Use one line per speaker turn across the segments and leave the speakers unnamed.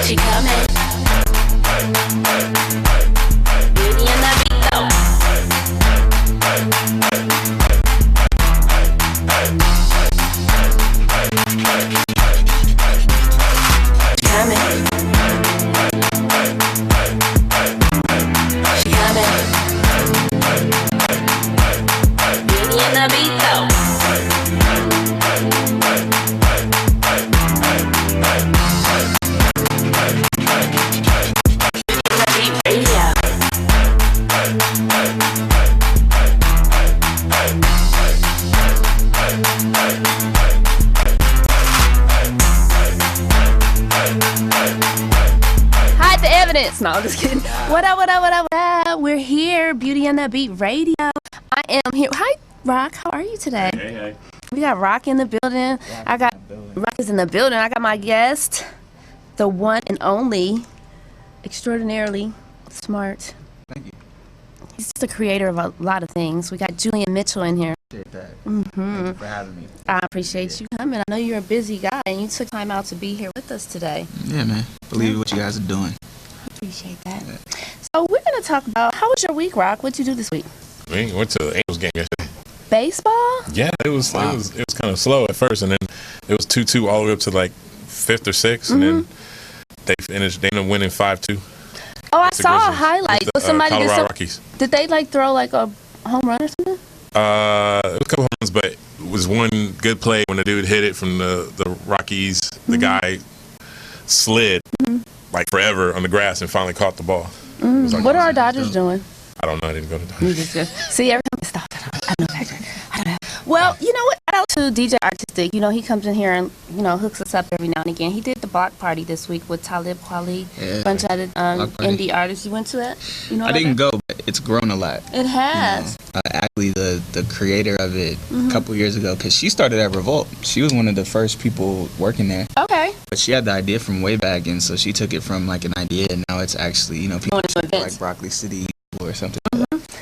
She coming. Beauty and the Beat though. She coming. She coming. Beauty and the Beat though. Hide the evidence. No, I'm just kidding. What up, what up, what up, what up? We're here, Beauty and the Beat Radio. I am here. Hi, Rock. How are you today?
Hey.
We got Rock in the building. Rock is in the building. I got my guest, the one and only, extraordinarily smart.
Thank you.
He's the creator of a lot of things. We got Julian Mitchell in here.
Appreciate that. Thank you for having me.
I appreciate you coming. I know you're a busy guy, and you took time out to be here with us today.
Yeah, man. Believe what you guys are doing.
Appreciate that. So we're gonna talk about how was your week, Rock? What'd you do this week?
We went to the Angels game yesterday.
Baseball?
Yeah, it was kind of slow at first, and then it was 2-2 all the way up to like fifth or sixth, and then they ended up winning 5-2.
Oh, I
the
saw a
Grizzlies.
highlight.
With the,
Was somebody
Colorado Rockies.
did they like throw like a home run or something?
It was a couple homes, but it was one good play when the dude hit it from the Rockies. The guy slid like forever on the grass and finally caught the ball. It was like
What are our
awesome.
Dodgers doing?
I don't know. I didn't go to
You
Dodgers.
just see every time I stop. I don't know. I don't know. Well, you know what? Shout out to DJ Artistic. You know, he comes in here and hooks us up every now and again. He did the block party this week with Talib Kweli, a bunch of other indie artists. You went to that? You know,
I didn't go, but it's grown a lot.
It has.
Actually, the creator of it a couple years ago, because she started at Revolt. She was one of the first people working there.
Okay.
But she had the idea from way back, and so she took it from like an idea, and now it's actually, people
Going to
like
events.
Broccoli City or something.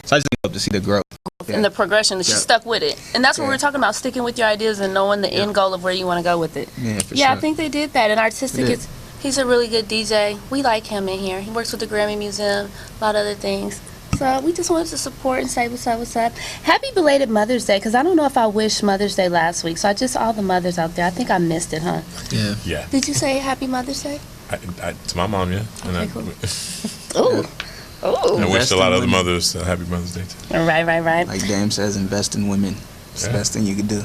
So I just hope to see the growth.
And the progression, she
Yeah.
stuck with it. And that's what
Yeah.
we're talking about, sticking with your ideas and knowing the end goal of where you want to go with it.
Yeah, for
Yeah,
sure.
I think they did that. And Artistic
They did.
he's a really good DJ. We like him in here. He works with the Grammy Museum, a lot of other things. So we just wanted to support and say what's up, what's up. Happy belated Mother's Day, because I don't know if I wished Mother's Day last week. So I just, all the mothers out there, I think I missed it, huh?
Yeah.
Yeah,
Did you say Happy Mother's Day?
to my mom, yeah. And
Okay, cool.
I
Ooh. Ooh.
wished a lot of other
Invest in women.
mothers Happy Mother's Day too.
Right.
Like Dame says, invest in women. It's the
Yeah.
best thing you could do.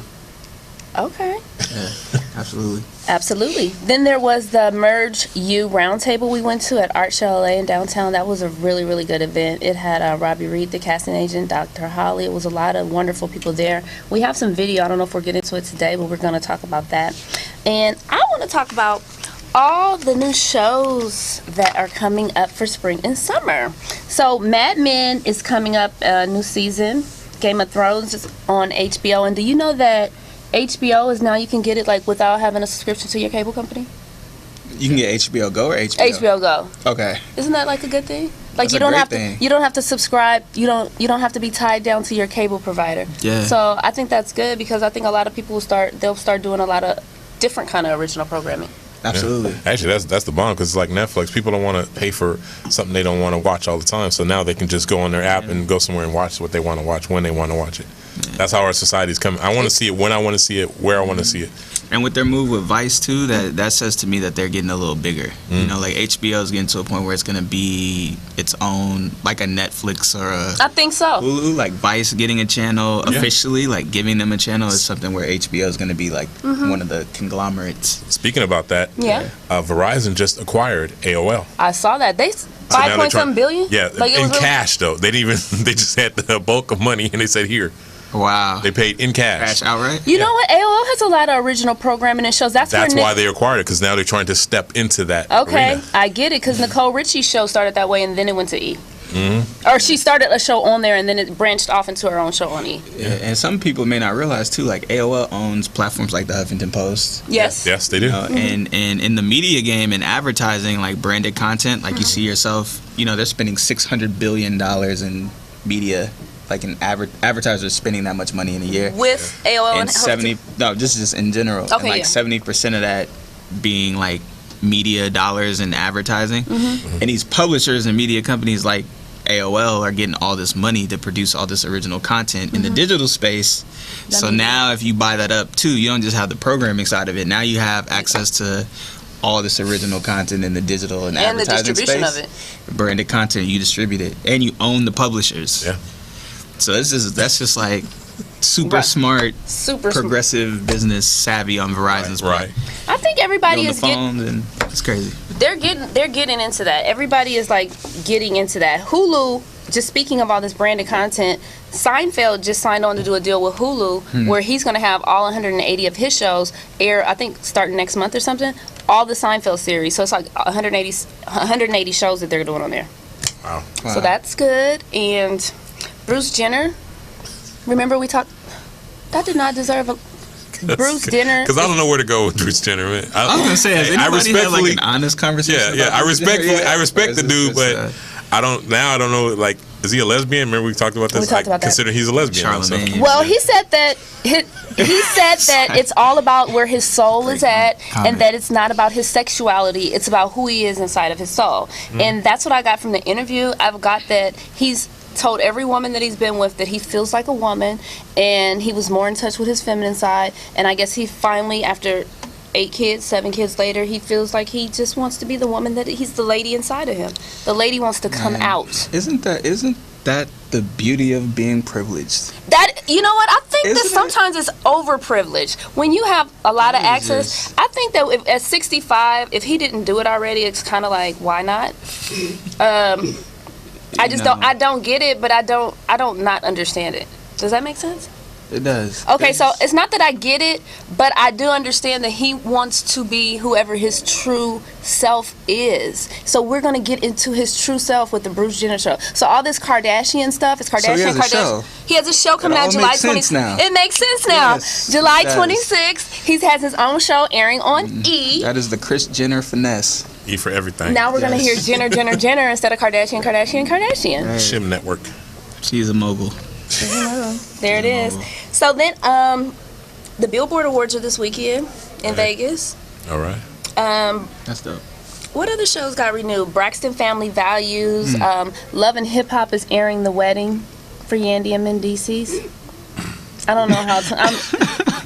Okay.
Yeah, absolutely.
Absolutely. Then there was the Merge U Roundtable we went to at Art Show LA in downtown. That was a really, really good event. It had Robbie Reed, the casting agent, Dr. Holly. It was a lot of wonderful people there. We have some video. I don't know if we'll get into it today, but we're going to talk about that. And I want to talk about all the new shows that are coming up for spring and summer. So Mad Men is coming up, new season. Game of Thrones is on HBO. And do you know that HBO is now, you can get it like without having a subscription to your cable company?
You can get HBO Go or HBO?
HBO Go.
Okay.
Isn't that like a good thing? Like
That's
you
a
don't
great
have
thing.
to you don't have to subscribe. You don't have to be tied down to your cable provider.
Yeah.
So I think that's good, because I think a lot of people they'll start doing a lot of different kind of original programming.
Absolutely.
Yeah. Actually, that's the bomb, because it's like Netflix. People don't want to pay for something they don't want to watch all the time. So now they can just go on their app and go somewhere and watch what they want to watch when they want to watch it. That's how our society's coming. I want to see it when I want to see it, where I want to see it.
And with their move with Vice too, that says to me that they're getting a little bigger. You know, like HBO is getting to a point where it's gonna be its own, like a Netflix or a
I think so.
Hulu. Like Vice getting a channel
Yeah.
officially, like giving them a channel is something where HBO is gonna be like one of the conglomerates.
Speaking about that,
Yeah.
Verizon just acquired AOL.
I saw that. They
So now
5
they're
point
trying-
some billion?
Yeah,
Like it
in
was really-
cash though. They didn't even. They just had the bulk of money, and they said here.
Wow.
They paid in cash.
Cash outright.
You know what? AOL has a lot of original programming and shows. That's
That's
where
why they acquired it, because now they're trying to step into that
Okay,
arena.
I get it, because Nicole Richie's show started that way and then it went to E. Or she started a show on there and then it branched off into her own show on E.
Yeah, and some people may not realize too, like AOL owns platforms like the Huffington Post.
Yes.
Yes, they do.
You know, and in the media game and advertising, like branded content, like you see yourself, they're spending $600 billion in media like an advertiser is spending that much money in a year.
With AOL
And
and
70, no, just in general.
Okay,
and like
yeah.
70% of that being like media dollars and advertising.
Mm-hmm.
And these publishers and media companies like AOL are getting all this money to produce all this original content in the digital space. So
means-
now if you buy that up too, you don't just have the programming side of it. Now you have access to all this original content in the digital and
and the
advertising
distribution
space.
of it.
Branded content, you distribute it, and you own the publishers.
Yeah.
So that's just like super
Right.
smart,
Super smart.
progressive business savvy on Verizon's
Right.
I think
part.
everybody
On the
is getting.
phones, and it's crazy.
They're getting into that. Everybody is like getting into that. Hulu, just speaking of all this branded content, Seinfeld just signed on to do a deal with Hulu where he's going to have all 180 of his shows air, I think starting next month or something, all the Seinfeld series. So it's like 180 shows that they're doing on there.
Wow.
So that's good. And Bruce Jenner, remember we talked, that did not deserve a Bruce Jenner.
Because I don't know where to go with Bruce Jenner, man.
I was gonna say, has
I
anybody had like
respectfully-
an honest conversation?
Yeah,
about
I
Bruce Jenner
respectfully,
yet?
I
Or
respect
is
the
this
dude,
just,
but I don't know. Like, is he a lesbian? Remember we talked about this.
We talked about that.
Consider he's a lesbian. also.
Charlemagne.
Well, he said that he said that it's all about where his soul is at, and that it's not about his sexuality. It's about who he is inside of his soul, and that's what I got from the interview. I've got that he's told every woman that he's been with that he feels like a woman, and he was more in touch with his feminine side. And I guess he finally, after 7 kids later, he feels like he just wants to be the woman that he's the lady inside of him. The lady wants to come
Man.
out.
Isn't that the beauty of being privileged?
That, you know what, I think that
Isn't it?
sometimes it's overprivileged when you have a lot of
It is
access.
just-
I think that if, at 65, if he didn't do it already, it's kind of like, why not? I just don't get it, but I don't not understand it. Does that make sense?
It does.
Okay, so it's not that I get it, but I do understand that he wants to be whoever his true self is. So we're gonna get into his true self with the Bruce Jenner show. So all this Kardashian stuff, it's Kardashian.
he has a
Kardashian.
show.
He has a show coming
all
out July
makes sense
26th.
now.
It makes sense now.
Yes,
July
it does.
26th, he has his own show airing on E.
That is the Kris Jenner finesse.
E for everything.
Now we're gonna hear
Yes.
Jenner, Jenner, Jenner instead of Kardashian, Kardashian, Kardashian.
Shim Network.
She's a mogul.
There it is. So then, the Billboard Awards are this weekend in Vegas.
All right.
That's dope.
What other shows got renewed? Braxton Family Values. Love and Hip Hop is airing The Wedding for Yandy and Mendices. I don't know how to.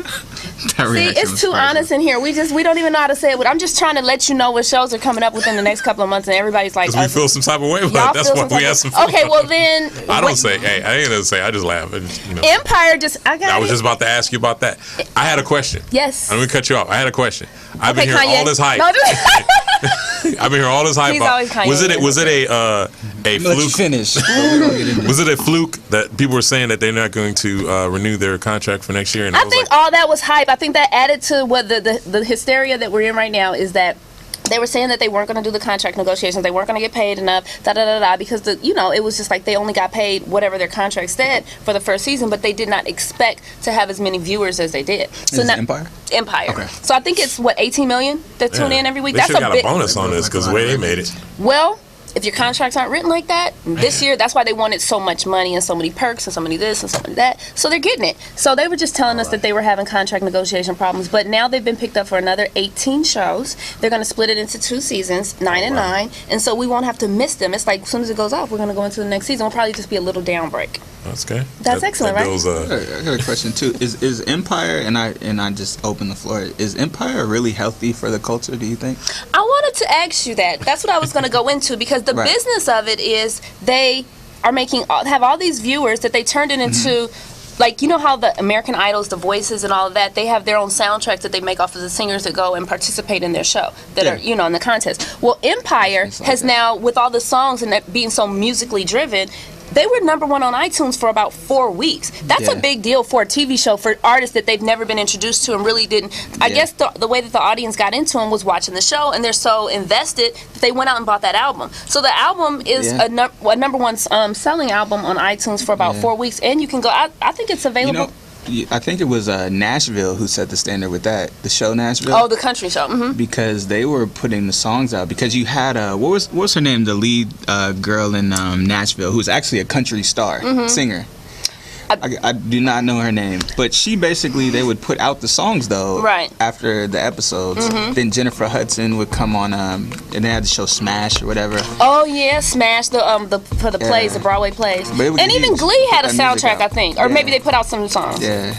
That
See,
reaction
it's
was
too
priceless.
honest in here. We don't even know how to say it. I'm just trying to let you know what shows are coming up within the next couple of months, and everybody's like,
Because we feel some type of way
y'all
about it. That's
feel
why
some
we
type
have
of-
some fun.
Okay, well then.
I
what-
don't say, hey, I ain't gonna say, I just laugh. It just, you know.
Empire just. I got
I was
it.
just about to ask you about that. I had a question.
Yes.
I'm gonna cut you off. I had a question. I've been
Okay,
hearing
Kanye.
all this hype.
No,
I've been hearing all this hype.
He's
about-
always Kanye.
Was it a
Let you
fluke?
finish. but we don't get into it.
Was it a fluke that people were saying that they're not going to renew their contract for next year? And
I
was
think
like,
all that was hype. I think that added to what the hysteria that we're in right now is that they were saying that they weren't going to do the contract negotiations. They weren't going to get paid enough, because it was just like they only got paid whatever their contract said for the first season, but they did not expect to have as many viewers as they did. So
Is it Empire?
Empire.
Okay.
So I think it's 18 million that tune in every week.
They
That's
should
a
got
big
a bonus on this because the way they made it.
Well, if your contracts aren't written like that, this year, that's why they wanted so much money and so many perks and so many this and so many that. So they're getting it. So they were just telling us that they were having contract negotiation problems, but now they've been picked up for another 18 shows. They're going to split it into 2 seasons, 9 and 9, and so we won't have to miss them. It's like as soon as it goes off, we're going to go into the next season. We'll probably just be a little down break.
That's good.
That's excellent, right?
Bill's,
I got a question too. Is Empire, and I just open the floor, is Empire really healthy for the culture, do you think?
I wanted to ask you that. That's what I was going to go into because the
Right.
business of it is they are have all these viewers that they turned it into. Like, you know how the American Idols, the Voices and all of that, they have their own soundtracks that they make off of the singers that go and participate in their show that
Yeah.
are, in the contest. Well, Empire
It's like
has
that.
now, with all the songs and that being so musically driven, they were number 1 on iTunes for about 4 weeks. That's a
Yeah.
big deal for a TV show for artists that they've never been introduced to and really didn't. I
Yeah.
guess the way that the audience got into them was watching the show, and they're so invested that they went out and bought that album. So the album is
Yeah.
a number 1 selling album on iTunes for about
Yeah.
4 weeks, and you can go. I think it's available.
I think it was Nashville who set the standard with that, the show Nashville.
Oh, the country show.
Because they were putting the songs out. Because you had what was her name, the lead girl in Nashville, who's actually a country star singer. I do not know her name, but she basically, they would put out the songs though,
Right.
after the episodes. Then Jennifer Hudson would come on, and they had the show Smash or whatever.
Oh yeah, Smash for the plays, the Broadway plays,
But it was
and even
huge.
Glee had a
Put that music
soundtrack,
out.
I think, or
Yeah.
maybe they put out some new songs.
Yeah.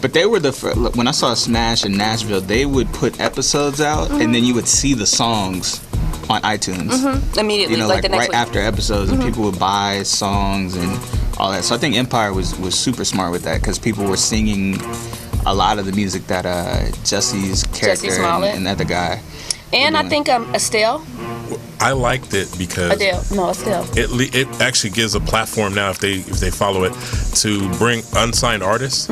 But they were when I saw Smash in Nashville, they would put episodes out, and then you would see the songs on iTunes.
Immediately,
You know,
like
like
the next
right
week.
after episodes, and people would buy songs and all that. So I think Empire was super smart with that, because people were singing a lot of the music that Jesse's character
Smollett.
and that guy.
And I
doing.
think Estelle,
I liked it because
Estelle.
it actually gives a platform now if they follow it to bring unsigned artists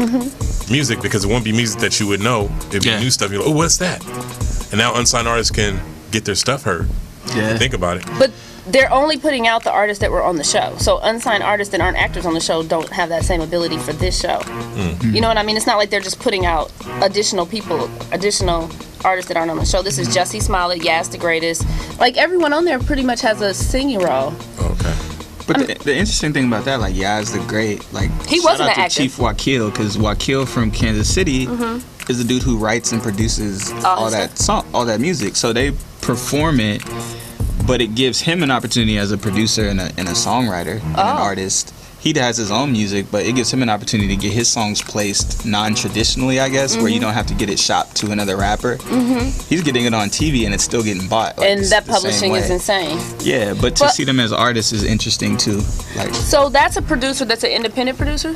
music, because it won't be music that you would know. It'd be
Yeah.
new stuff. You're like, oh, what's that? And now unsigned artists can get their stuff heard.
Yeah.
Think about it.
But they're only putting out the artists that were on the show. So unsigned artists that aren't actors on the show don't have that same ability for this show. You know what I mean? It's not like they're just putting out additional artists that aren't on the show. This is Jussie Smollett, Yaz the Greatest. Like everyone on there pretty much has a singing role.
Okay.
But the interesting thing about that, like Yaz the Great, like
He
shout
wasn't
out
an
to
actor.
Chief Wakil, because Wakil from Kansas City is the dude who writes and produces all
his
that all that music. So they perform it, but it gives him an opportunity as a producer and a songwriter and an artist. He has his own music, but it gives him an opportunity to get his songs placed non-traditionally, I guess, where you don't have to get it shopped to another rapper. He's getting it on TV and it's still getting bought. Like,
And that publishing is insane.
Yeah, but to see them as artists is interesting too. Like,
So that's a producer that's an independent producer?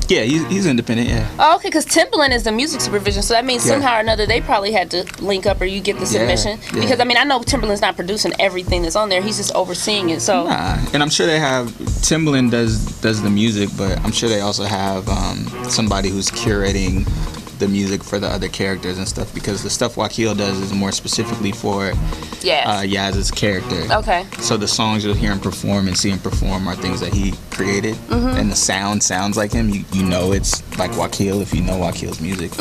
yeah, he's independent. Yeah.
Oh, okay, because Timbaland is the music supervision, so that means
Yeah.
somehow or another they probably had to link up, or you get the submission.
yeah.
Because I mean, I know Timbaland's not producing everything that's on there; he's just overseeing it. So
Nah, and I'm sure they have Timbaland does the music, but I'm sure they also have somebody who's curating the music for the other characters and stuff, because the stuff Wakil does is more specifically for
yeah,
Yaz's character.
okay,
So the songs you'll hear him perform and see him perform are things that he created, and the sound sounds like him. You know it's like Wakil if you know Wakil's music.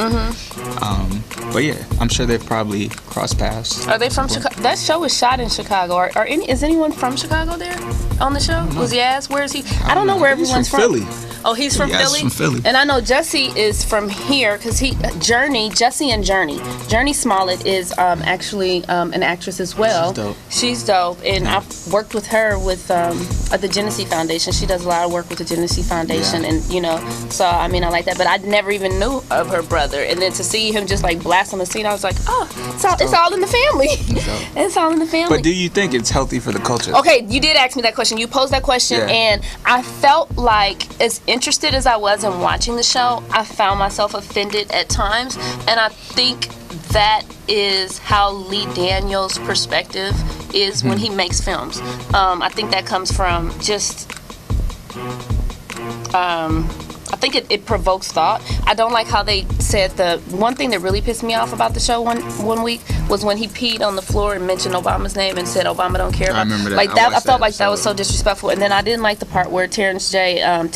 But yeah, I'm sure they've probably crossed paths.
are they from Chicago? That show was shot in Chicago. Is anyone from Chicago there on the show? Was Yaz? Where is he? I don't know where
He's
everyone's
from Philly.
Oh, he's from
Yaz
Philly?
from Philly.
And I know Jussie is from here because Jussie and Journey Smollett is actually an actress as well.
She's dope.
She's dope. And I've worked with her at the Genesee Foundation. She does a lot of work with the Genesee Foundation.
Yeah.
And, so I mean, I like that. But I never even knew of her brother. And then to see him just like blast on the scene, I was like, oh, it's all in the family.
dope.
It's all in the family.
But do you think it's healthy for the culture?
Okay, you did ask me that question. You posed that question,
Yeah.
and I felt like, as interested as I was in watching the show, I found myself offended at times, and I think that is how Lee Daniels' perspective is when he makes films. I think that comes from just. I think it provokes thought. I don't like how they said the one thing that really pissed me off about the show one week was when he peed on the floor and mentioned Obama's name and said Obama don't care about.
I remember that.
Like
I
that, I
watched
felt
that
like that was so
episode.
disrespectful. And then I didn't like the part where Terrence Howard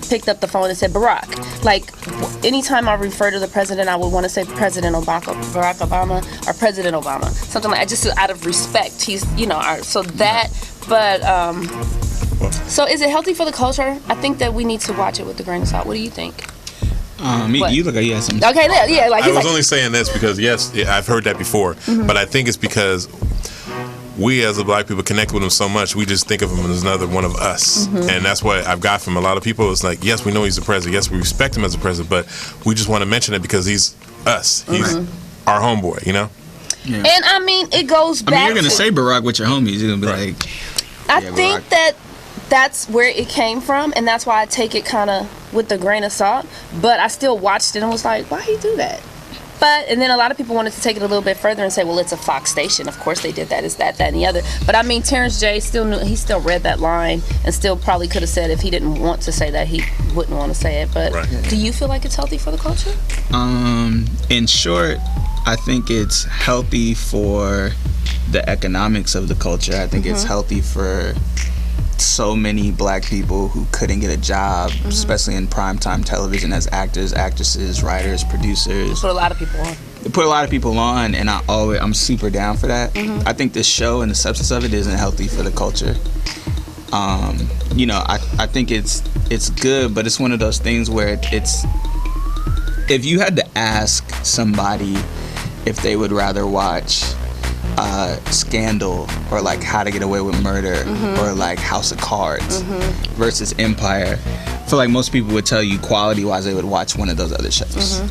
picked up the phone and said Barack. Like anytime I refer to the president, I would want to say President Barack Obama or President Obama, something like that, just out of respect. He's so that, but. So is it healthy for the culture? I think that we need to watch it with a grain of salt. What do you think? What?
You look like you had some.
Okay, yeah, like
I
he's
was
like,
only saying this because yes, I've heard that before, but I think it's because we as a black people connect with him so much, we just think of him as another one of us, and that's what I've got from a lot of people. It's like, yes, we know he's the president, yes, we respect him as a president, but we just want to mention it because he's us, he's our homeboy,
Yeah.
and I mean it goes back.
you're gonna
to,
say Barack with your homies. You're gonna be
Right.
like,
I
Yeah,
think
Barack.
that's where it came from, and that's why I take it kind of with a grain of salt. But I still watched it and was like, why he do that? And then a lot of people wanted to take it a little bit further and say, well, it's a Fox station. Of course they did that. It's that, and the other. But I mean, Terrence J still knew. He still read that line and still probably could have said if he didn't want to say that, he wouldn't want to say it. But
Right.
do you feel like it's healthy for the culture?
in short, I think it's healthy for the economics of the culture. I think it's healthy for so many black people who couldn't get a job, especially in primetime television, as actors, actresses, writers, producers.
Put a lot of people on.
It put a lot of people on, and I'm super down for that. I think the show and the substance of it isn't healthy for the culture. You know, I think it's good, but it's one of those things where it's if you had to ask somebody if they would rather watch Scandal or like How to Get Away with Murder or like House of Cards versus Empire, I feel like most people would tell you quality wise they would watch one of those other shows.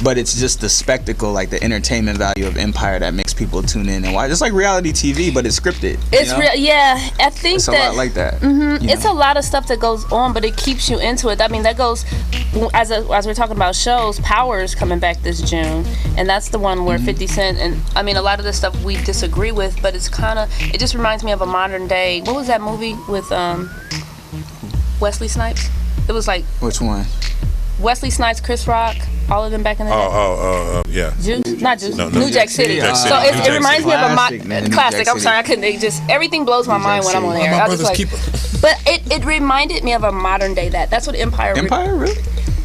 But it's just the spectacle, like the entertainment value of Empire that makes people tune in and watch. It's like reality TV, but it's scripted.
It's
you know?
yeah. I think
It's a
that
lot like that.
it's a lot of stuff that goes on, but it keeps you into it. I mean, that goes as we're talking about shows. Power is coming back this June, and that's the one where 50 Cent and I mean a lot of the stuff we disagree with, but it's kind of it just reminds me of a modern day. What was that movie with Wesley Snipes? It was like
Which one?
Wesley Snipes, Chris Rock, all of them back in the day.
Yeah.
Juice? Not Juice.
No,
New Jack City.
New Jack City.
So
New
it
Jack
reminds me of a
Classic, man, New
classic.
Jack
I'm sorry, I
City.
couldn't. It just everything blows my mind when I'm on
City.
air.
My
I was
brother's
like,
keeper.
but it reminded me of a modern day that. That's what Empire.
Empire, really?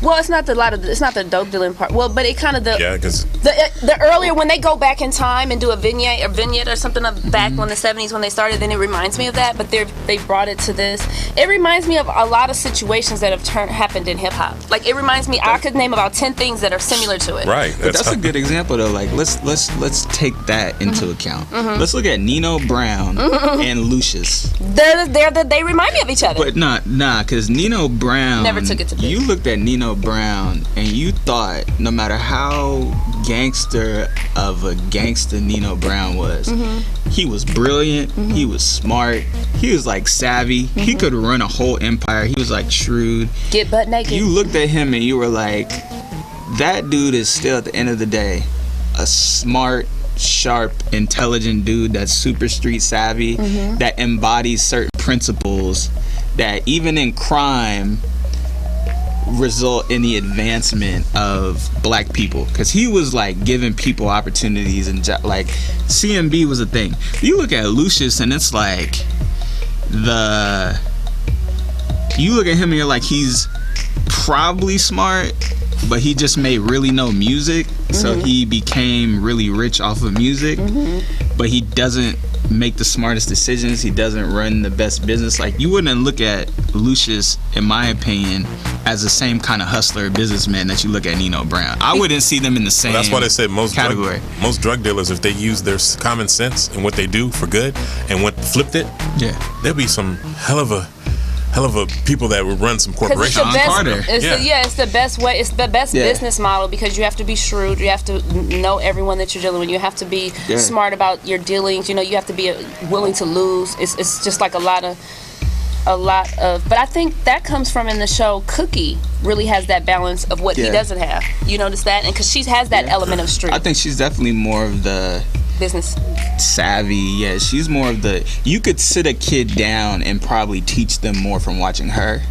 Well, it's not it's not the dope dealing part. Well, but it kind of
Yeah, because
the earlier when they go back in time and do a vignette or something of back when the 70s when they started, then it reminds me of that. But they brought it to this. It reminds me of a lot of situations that have happened in hip hop. Like it reminds me, I could name about 10 things that are similar to it.
right.
But that's a good example though. Like let's take that into account. Let's look at Nino Brown and Lucius.
They remind me of each other.
But nah, because Nino Brown
Never took it to bed.
You looked at Nino Brown and you thought no matter how gangster of a gangster Nino Brown was, he was brilliant, he was smart, he was like savvy, he could run a whole empire, he was like shrewd.
Get butt naked.
You looked at him and you were like, that dude is still at the end of the day a smart, sharp, intelligent dude that's super street savvy, that embodies certain principles that even in crime result in the advancement of black people, because he was like giving people opportunities and like CMB was a thing. You look at Lucius and it's like you look at him and you're like, he's probably smart, but he just made really no music, so he became really rich off of music, but he doesn't make the smartest decisions, he doesn't run the best business. Like you wouldn't look at Lucius, in my opinion, as the same kind of hustler businessman that you look at Nino Brown. I wouldn't see them in the same
That's why they say most
category.
most drug dealers, if they use their common sense and what they do for good and flipped it, there'd be some hell of a people that would run some corporations.
Sean Carter.
It's the best way. It's the best business model because you have to be shrewd. You have to know everyone that you're dealing with. You have to be smart about your dealings. You know, you have to be willing to lose. It's just like a lot of. But I think that comes from in the show. Cookie really has that balance of what he doesn't have. You notice that, and because she has that element of street.
I think she's definitely more of the
business
savvy. Yeah, she's more of the. You could sit a kid down and probably teach them more from watching her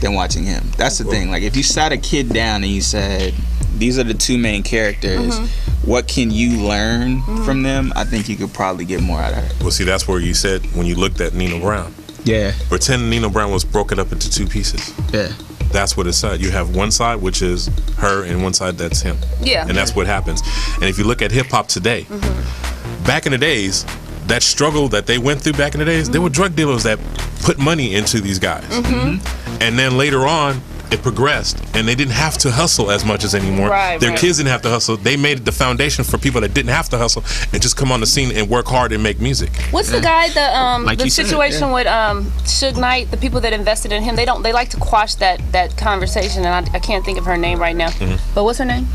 than watching him. That's the thing. Like if you sat a kid down and you said, "These are the two main characters. What can you learn from them?" I think you could probably get more out of her.
Well, see, that's where you said when you looked at Nino Brown.
Yeah.
Pretend Nino Brown was broken up into two pieces.
Yeah.
That's what it said. You have one side, which is her, and one side that's him.
Yeah.
And that's what happens. And if you look at hip hop today, back in the days, that struggle that they went through back in the days, there were drug dealers that put money into these guys. And then later on, it progressed, and they didn't have to hustle as much as anymore. Their kids didn't have to hustle. They made the foundation for people that didn't have to hustle and just come on the scene and work hard and make music.
What's the guy
Like
the
you said,
situation with Suge Knight? The people that invested in him, they like to quash that conversation, and I can't think of her name right now. But what's her name?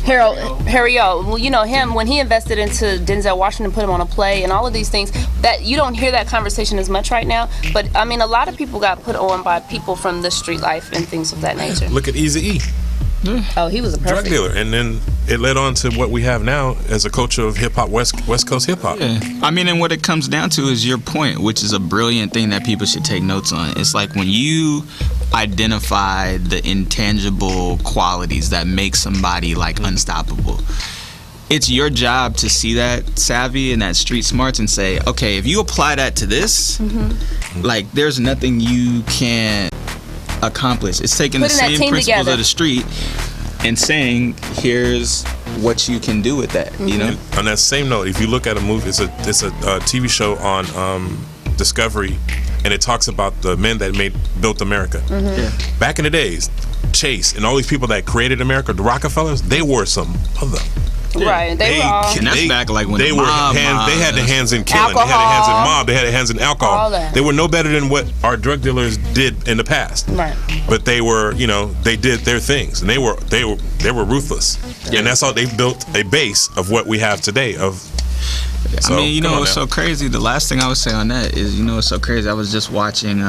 Harry O. Well, you know him when he invested into Denzel Washington, put him on a play, and all of these things. That you don't hear that conversation as much right now. But I mean, a lot of people got put on by people from the street life and things of that nature.
Look at Eazy-E.
Oh, he was a
drug
perfect
dealer, and then it led on to what we have now as a culture of hip hop, West Coast hip hop.
Yeah. I mean, and what it comes down to is your point, which is a brilliant thing that people should take notes on. It's like when you identify the intangible qualities that make somebody like unstoppable, it's your job to see that savvy and that street smarts and say, okay, if you apply that to this, like there's nothing you can't accomplish. It's taking the same principles of the street and saying, here's what you can do with that. You know.
And on that same note, if you look at a movie, it's a TV show on Discovery, and it talks about the men that built America. Back in the days, Chase and all these people that created America, the Rockefellers, they were some mother.
Right, they were all.
And that's back like when
they
the
were
mob,
they had their hands in killing,
Alcohol.
they had their hands in mob, they had their hands in alcohol.
All that.
They were no better than what our drug dealers did in the past.
Right.
But they were, they did their things, and they were ruthless. And that's how they built a base of what we have today.
I mean, you know what's so crazy? The last thing I would say on that is, what's so crazy? I was just watching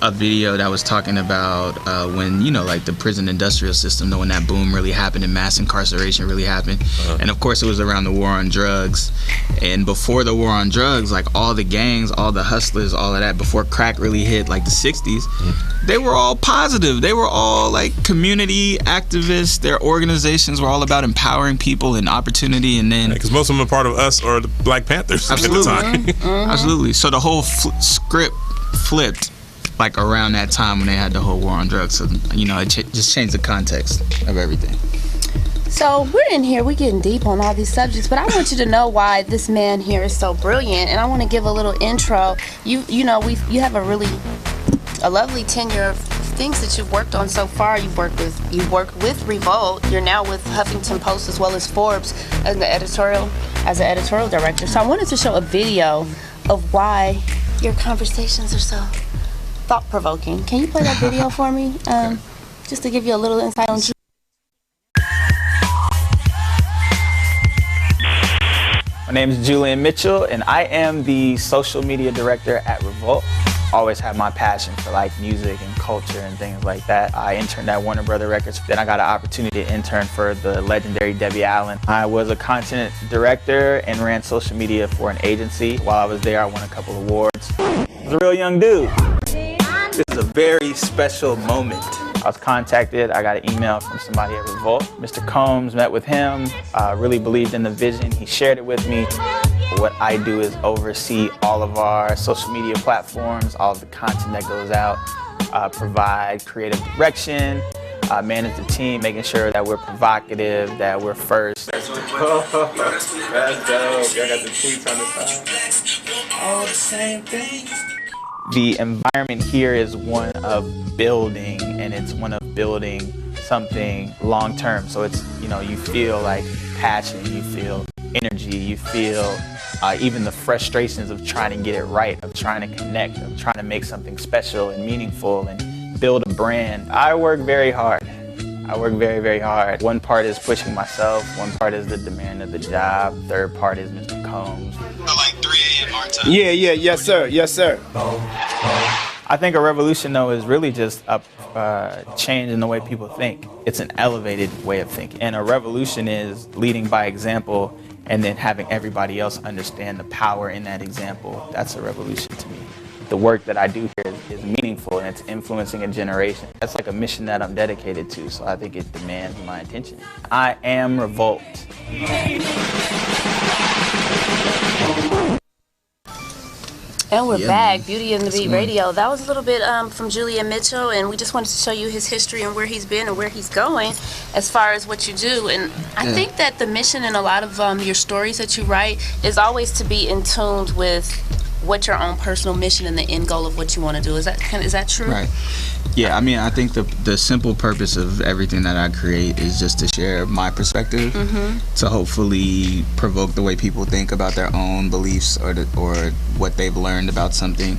a video that was talking about when, like the prison industrial system, when that boom really happened and mass incarceration really happened. And of course it was around the war on drugs. And before the war on drugs, like all the gangs, all the hustlers, all of that, before crack really hit like the 60s, they were all positive. They were all like community activists. Their organizations were all about empowering people and opportunity. And then
because most of them are part of us or the Black Panthers
Absolutely.
at the time.
Absolutely. So the whole script flipped like around that time when they had the whole war on drugs. So, it just changed the context of everything.
So we're in here, we're getting deep on all these subjects, but I want you to know why this man here is so brilliant, and I want to give a little intro. You have a lovely tenure of things that you've worked on so far. You've worked with Revolt. You're now with Huffington Post as well as Forbes as an editorial director. So I wanted to show a video of why your conversations are so thought-provoking. Can you play that video for me? Just to give you a little insight on you.
My name is Julian Mitchell, and I am the social media director at Revolt. Always had my passion for like music and culture and things like that. I interned at Warner Brother Records. Then I got an opportunity to intern for the legendary Debbie Allen. I was a content director and ran social media for an agency. While I was there, I won a couple awards. I was a real young dude. This is a very special moment. I was contacted, I got an email from somebody at Revolt. Mr. Combs, met with him, really believed in the vision. He shared it with me. What I do is oversee all of our social media platforms, all of the content that goes out, provide creative direction, manage the team, making sure that we're provocative, that we're first. That's dope. Y'all got the tweets on the side. All the same thing. The environment here is one of building, and it's one of building something long term. So it's, you feel like passion, you feel energy, you feel even the frustrations of trying to get it right, of trying to connect, of trying to make something special and meaningful and build a brand. I work very hard. I work very, very hard. One part is pushing myself, one part is the demand of the job, third part is Mr. Combs.
Like 3 a.m. our time.
Yeah, yes sir.
I think a revolution, though, is really just a change in the way people think. It's an elevated way of thinking. And a revolution is leading by example and then having everybody else understand the power in that example. That's a revolution to me. The work that I do here is meaningful, and it's influencing a generation. That's like a mission that I'm dedicated to, so I think it demands my attention. I am Revolt.
And we're back, Beauty and the Beat Radio. That was a little bit from Julian Mitchell, and we just wanted to show you his history and where he's been and where he's going as far as what you do. And I think that the mission in a lot of your stories that you write is always to be in tune with what your own personal mission and the end goal of what you want to do. Is that true?
Right. Yeah, I mean, I think the simple purpose of everything that I create is just to share my perspective, to hopefully provoke the way people think about their own beliefs or what they've learned about something,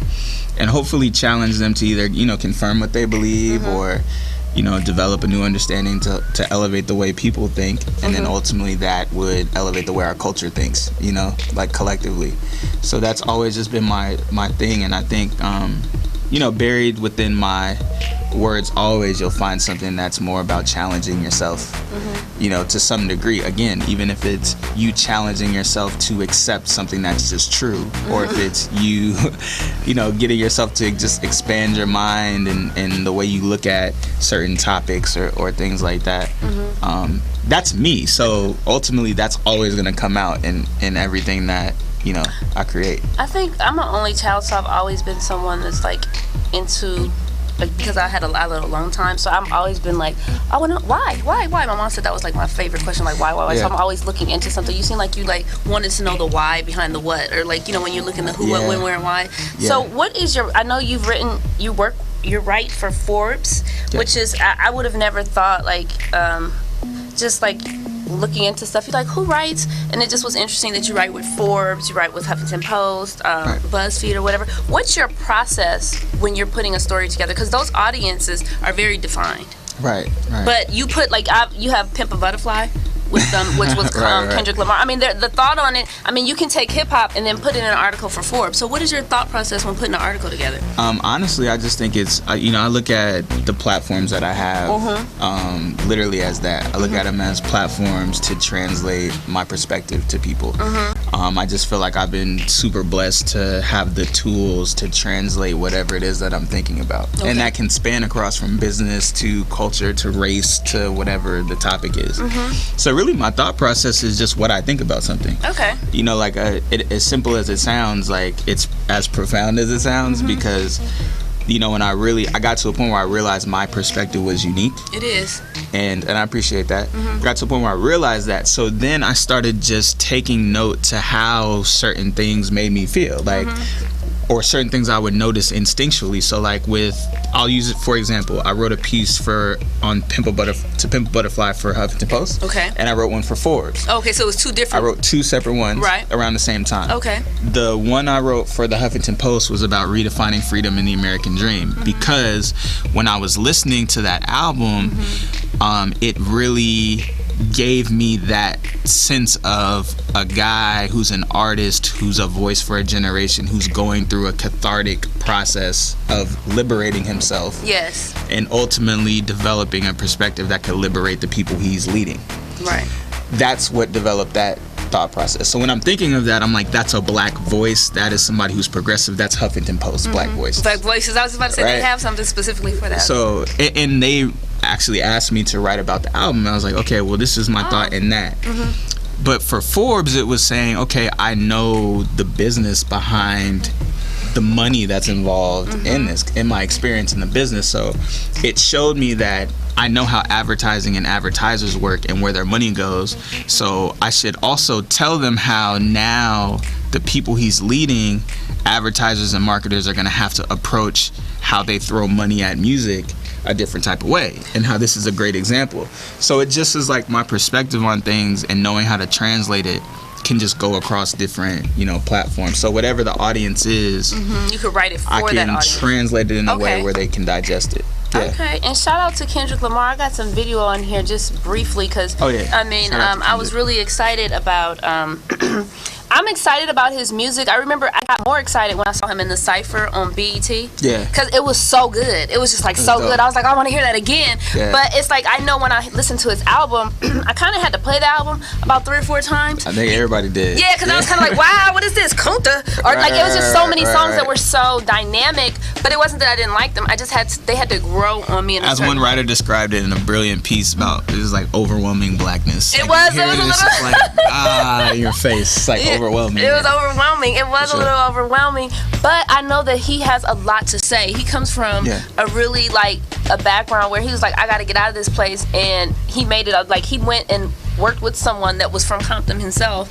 and hopefully challenge them to either confirm what they believe or develop a new understanding to elevate the way people think, and then ultimately that would elevate the way our culture thinks, like collectively. So that's always just been my thing, and I think buried within my words always you'll find something that's more about challenging yourself, to some degree. Again, even if it's you challenging yourself to accept something that's just true, or if it's you, getting yourself to just expand your mind and the way you look at certain topics or things like that. That's me. So ultimately, that's always going to come out in everything that I create.
I think I'm an only child, so I've always been someone that's like into because I had a lot of alone time, so I've always been like, I want to, why? My mom said that was like my favorite question, like why? So
Yeah.
I'm always looking into something. You seem like you like wanted to know the why behind the what, or like, you know, when you're looking at who, what,
Yeah.
when, where, and why.
Yeah.
So what is your, I know you've written, you write for Forbes,
Yeah.
which is, I would have never thought, like, just like looking into stuff, you're like, who writes? And it just was interesting that you write with Forbes, you write with Huffington Post, BuzzFeed, or whatever. What's your process when you're putting a story together? Because those audiences are very defined.
Right.
But you put like, you have Pimp a Butterfly with which was
Right.
Kendrick Lamar. I mean, the thought on it, I mean, you can take hip hop and then put it in an article for Forbes. So what is your thought process when putting an article together?
Honestly, I just think it's, you know, I look at the platforms that I have literally as that. I look at them as platforms to translate my perspective to people. I just feel like I've been super blessed to have the tools to translate whatever it is that I'm thinking about. And that can span across from business to culture to race to whatever the topic is. So really my thought process is just what I think about something.
Okay.
You know, like as simple as it sounds, like it's as profound as it sounds, because you know, when I got to a point where I realized my perspective was unique.
It is.
And I appreciate that. Got to a point where I realized that. So then I started just taking note to how certain things made me feel, like, or certain things I would notice instinctually. So like I'll use it for example. I wrote a piece on Pimp a Butterfly for Huffington Post.
Okay.
And I wrote one for Forbes.
Okay, so it was two
I
different.
wrote two separate ones
Right.
around the same time.
Okay.
The one I wrote for the Huffington Post was about redefining freedom in the American dream, because when I was listening to that album, it really gave me that sense of a guy who's an artist, who's a voice for a generation, who's going through a cathartic process of liberating himself.
Yes.
And ultimately developing a perspective that could liberate the people he's leading.
Right.
That's what developed that thought process. So when I'm thinking of that, I'm like, that's a black voice. That is somebody who's progressive. That's Huffington Post, black voice.
Black Voices. I was about to say they
Right.
have something specifically for that.
So, and they actually asked me to write about the album. I was like, okay, well, this is my thought in that. But for Forbes, it was saying, okay, I know the business behind the money that's involved in this, in my experience in the business. So it showed me that I know how advertising and advertisers work and where their money goes. So I should also tell them how now the people he's leading, advertisers and marketers, are going to have to approach how they throw money at music a different type of way, and how this is a great example. So it just is like my perspective on things, and knowing how to translate it can just go across different, you know, platforms. So whatever the audience is,
you could write it for
I
that
can
audience.
translate it in a way
Okay.
where they can digest it. Yeah.
Okay, and shout out to Kendrick Lamar. I got some video on here just briefly because
Oh, yeah.
I mean,
Shout out to
I was really excited about. I'm excited about his music. I remember I got more excited when I saw him in the Cypher on BET.
Yeah.
Because it was so good. It was just like so
dope.
good. I was like, I want to hear that again.
Yeah.
But it's like I know when I listened to his album, I kind of had to play the album about 3 or 4 times.
I think everybody did.
Yeah, because I was kind of like, wow, what is this, Kunta? Or like it was just so many songs that were so dynamic. But it wasn't that I didn't like them. I just they had to grow on me in a
As
certain
one writer described it in a brilliant piece about, it was like overwhelming blackness.
It
Like,
was,
you
it
hear
was a
this,
little-
like, your face. It's like overwhelming.
It was overwhelming. It was
For
a
sure.
little overwhelming, but I know that he has a lot to say. He comes from
Yeah.
a really like a background where he was like, I got to get out of this place, and he made it like he went and worked with someone that was from Compton himself,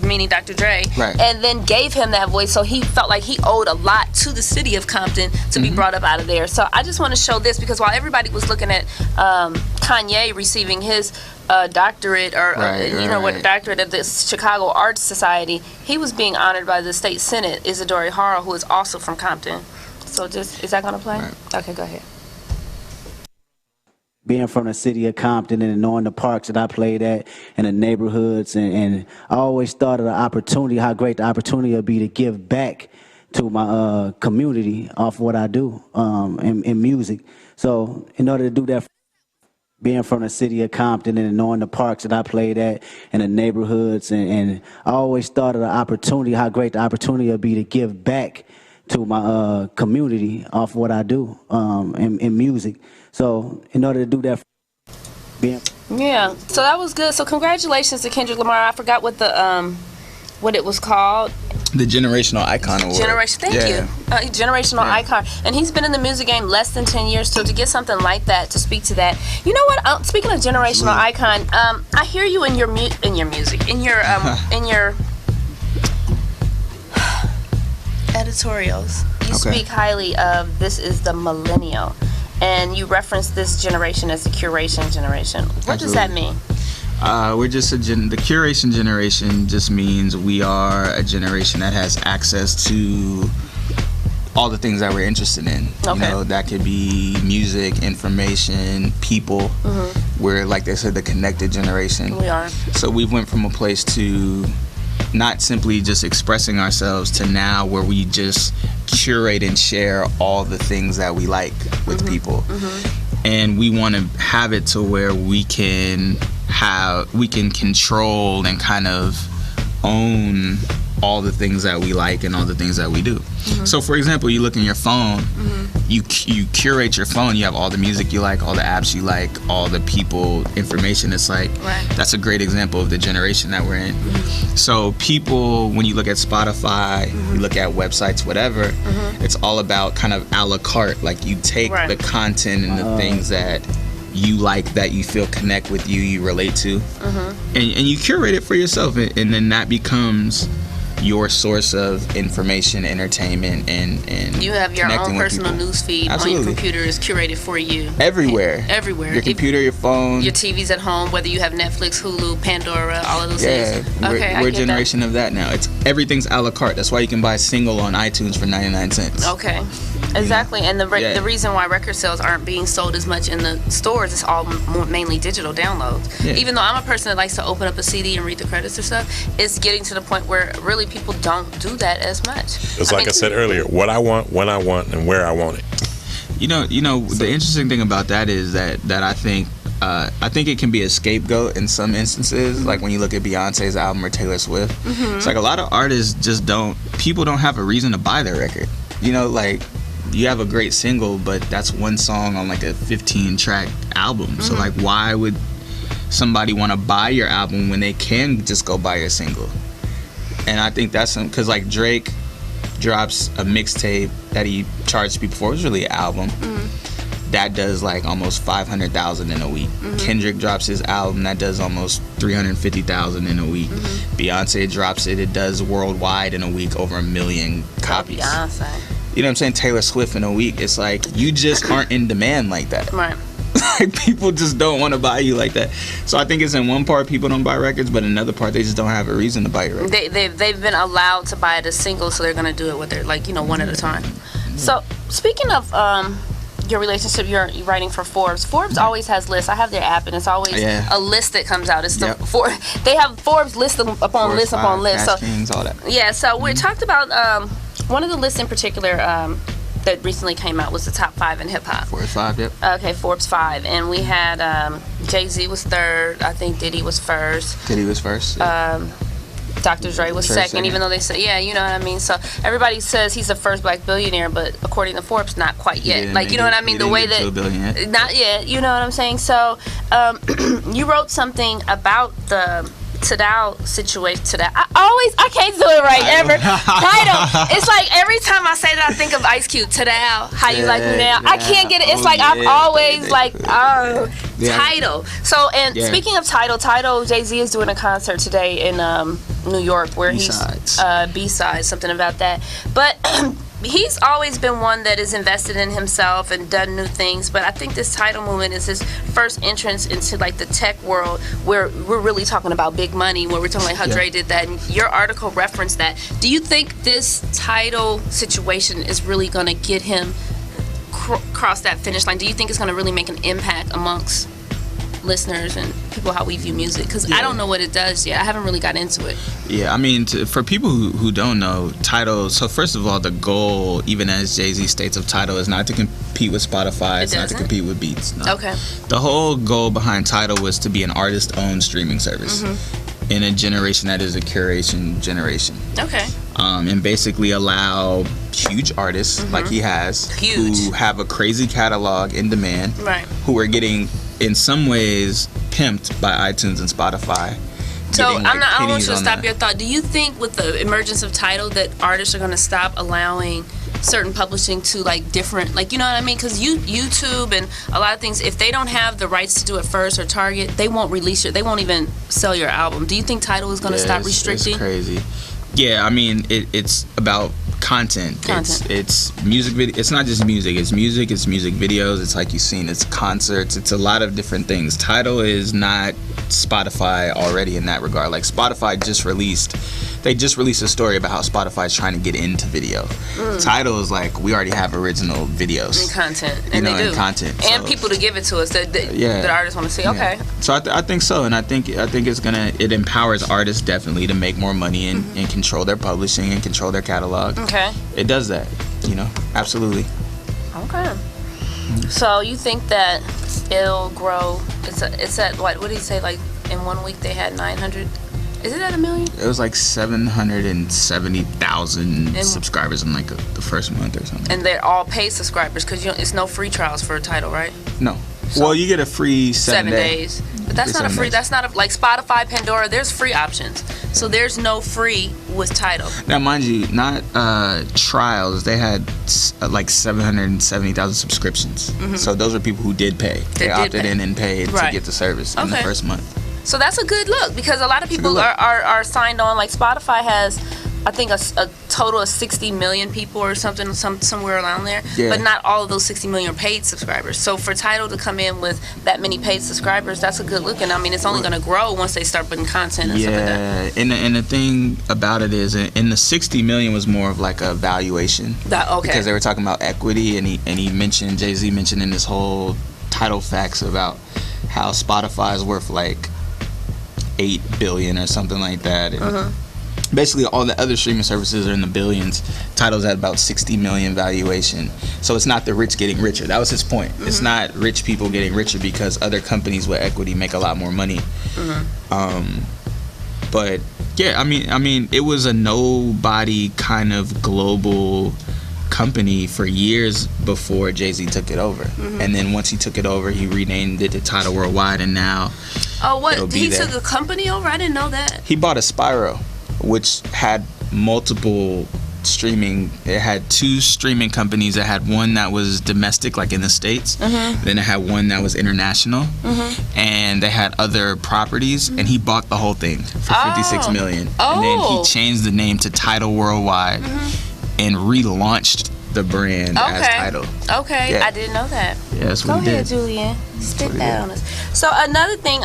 meaning Dr. Dre,
Right.
and then gave him that voice. So he felt like he owed a lot to the city of Compton to be brought up out of there. So I just want to show this because while everybody was looking at Kanye receiving his doctorate or
Right.
doctorate at the Chicago Arts Society, he was being honored by the state senate, Isadora Hara, who is also from Compton. So just, is that gonna play?
Right.
Okay, go ahead.
Being from the city of Compton and knowing the parks that I played at and the neighborhoods, and I always thought of the opportunity, how great the opportunity would be to give back to my community off what I do in music. So in order to do that, being from the city of Compton and knowing the parks that I played at and the neighborhoods, and I always thought of the opportunity, how great the opportunity would be to give back to my community off what I do in music. So in order to do that,
Yeah, so that was good. So congratulations to Kendrick Lamar. I forgot what the what it was called.
The Generational Icon Award.
Thank you. Generational icon. And he's been in the music game less than 10 years, so to get something like that, to speak to that. You know what? Speaking of generational icon, I hear you in your music, in your editorials. You speak highly of this is the millennial, and you reference this generation as the curation generation. What does that mean?
We're just the curation generation just means we are a generation that has access to all the things that we're interested in.
Okay.
You know, that could be music, information, people. We're, like they said, the connected generation.
We are.
So we went from a place to not simply just expressing ourselves to now where we just curate and share all the things that we like with people. And we want to have it to where we can control and kind of own all the things that we like and all the things that we do. So for example, you look in your phone, you curate your phone, you have all the music you like, all the apps you like, all the people, information. It's like, that's a great example of the generation that we're in. So people, when you look at Spotify, you look at websites, whatever, it's all about kind of a la carte. Like you take the content and the things that you like, that you feel connect with, you relate to, and you curate it for yourself, and then that becomes your source of information, entertainment, and
you have your
connecting
own
with
personal
people.
news feed on your computer is curated for you.
Everywhere.
Your
computer, your phone,
your TV's at home, whether you have Netflix, Hulu, Pandora, all of those things.
We're a generation of that now. It's everything's a la carte. That's why you can buy a single on iTunes for 99 cents.
Okay. Exactly, and the reason why record sales aren't being sold as much in the stores is all mainly digital downloads. Even though I'm a person that likes to open up a CD and read the credits or stuff, it's getting to the point where really people don't do that as much.
It's like I said earlier, what I want, when I want, and where I want it.
You know, the interesting thing about that is that I think it can be a scapegoat in some instances. Like when you look at Beyonce's album or Taylor Swift, it's like a lot of artists people don't have a reason to buy their record. You know, like you have a great single, but that's one song on like a 15-track album. So like, why would somebody want to buy your album when they can just go buy your single? And I think that's because like Drake drops a mixtape that he charged people for. It was really an album. That does like almost 500,000 in a week. Kendrick drops his album that does almost 350,000 in a week. Beyonce drops it does worldwide in a week over 1 million copies.
Beyonce.
You know what I'm saying? Taylor Swift in a week. It's like you just aren't in demand like that.
Right.
Like people just don't want to buy you like that. So I think it's in one part people don't buy records, but another part they just don't have a reason to buy your record.
They've been allowed to buy it as single, so they're gonna do it with their one at a time. So speaking of your relationship, you're writing for Forbes. Forbes always has lists. I have their app, and it's always a list that comes out. It's they have Forbes list upon list upon list. So
Kings, all that.
Yeah. So we talked about one of the lists in particular that recently came out was the top 5 in hip hop.
Forbes 5, yep.
Okay, Forbes 5, and we had Jay-Z was 3rd. I think Diddy was 1st.
Diddy was 1st. Yeah.
Dr. Dre was second, even though they say, you know what I mean? So everybody says he's the first black billionaire, but according to Forbes, not quite yet. Like, you know what I mean? The way that, not yet, you know what I'm saying? So you wrote something about the Tidal situation. I can't do it right ever. Tidal. It's like every time I say that I think of Ice Cube. Tidal. How you like me now? I can't get it. It's like I've always Tidal. So speaking of Tidal, Jay-Z is doing a concert today in New York where
B-sides.
he's B-sides, something about that. But he's always been one that is invested in himself and done new things, but I think this Tidal movement is his first entrance into like the tech world where we're really talking about big money, where we're talking like how Dre did that, and your article referenced that. Do you think this Tidal situation is really going to get him cross that finish line? Do you think it's going to really make an impact amongst listeners and people how we view music? Because I don't know what it does yet. I haven't really got into it.
Yeah, I mean, for people who don't know, Tidal, so first of all, the goal, even as Jay-Z states of Tidal, is not to compete with Spotify. It's not to compete with Beats. No.
Okay.
The whole goal behind Tidal was to be an artist-owned streaming service in a generation that is a curation generation.
Okay.
And basically allow huge artists like he has, who have a crazy catalog in demand, who are getting, in some ways, pimped by iTunes and Spotify,
So
getting, like,
I want
pennies
you to
on
stop
the-
your thought. Do you think with the emergence of Tidal that artists are going to stop allowing certain publishing to like different, like, you know what I mean? Because YouTube and a lot of things, if they don't have the rights to do it first or Target, they won't release it. They won't even sell your album. Do you think Tidal is going to stop restricting?
It's crazy. Yeah, I mean, it's about content. It's music video. It's not just music. It's music. It's music videos. It's like you've seen. It's concerts. It's a lot of different things. Tidal is not Spotify already in that regard. Like Spotify just released. They just released a story about how Spotify is trying to get into video. Tidal is like, we already have original videos
And content.
you
And
know,
they do.
and content.
And
So-
people to give it to us that
Yeah.
that artists want to see.
Yeah.
Okay.
So I think so, and I think it's gonna, it empowers artists definitely to make more money and control their publishing and control their catalog.
Okay.
It does that, you know, absolutely.
Okay. So you think that it'll grow? It's at what did he say? Like in 1 week they had 900. Is it at 1 million?
It was like 770,000 subscribers in like the first month or something.
And they're all paid subscribers because it's no free trials for a Tidal, right?
No.
So-
Well, you get a free 7
days. But that's
Free
not a
7
free.
days.
That's not a, like Spotify, Pandora. There's free options. So there's no free with Tidal.
Now, mind you, not trials. They had like 770,000 subscriptions. So those are people who did pay. They
did
opted
pay.
in and paid
Right.
to get the service in the
Okay.
first month.
So that's a good look because a lot of
a good
people
look.
are signed on. Like Spotify has, I think, a total of 60 million people or something, somewhere around there.
Yeah.
But not all of those 60 million are paid subscribers. So for Tidal to come in with that many paid subscribers, that's a good look. And I mean, it's only going to grow once they start putting content and stuff like that.
Yeah, and the thing about it is, in the 60 million was more of like a valuation.
Okay.
Because they were talking about equity, and he mentioned, Jay-Z mentioned in this whole Tidal facts about how Spotify is worth like 8 billion or something like that. And basically all the other streaming services are in the billions. Tidal's at about 60 million valuation. So it's not the rich getting richer. That was his point. It's not rich people getting richer because other companies with equity make a lot more money. But yeah, I mean, it was a nobody kind of global company for years before Jay-Z took it over. And then once he took it over, he renamed it to Tidal Worldwide, and now
Oh, what?
it'll be
He
there.
took a company over? I didn't know that.
he bought a Spyro, which had multiple streaming. It had 2 streaming companies. It had one that was domestic, like in the States. Then it had one that was international. And they had other properties. And he bought the whole thing for 56 million. And then
Oh.
he changed the name to Tidal Worldwide and relaunched the brand as
Okay.
Tidal.
Okay,
Yeah.
I didn't know that.
Yeah, that's
Go
what he
ahead,
did.
Julian. Spit
what he
that
did.
on us. So another thing,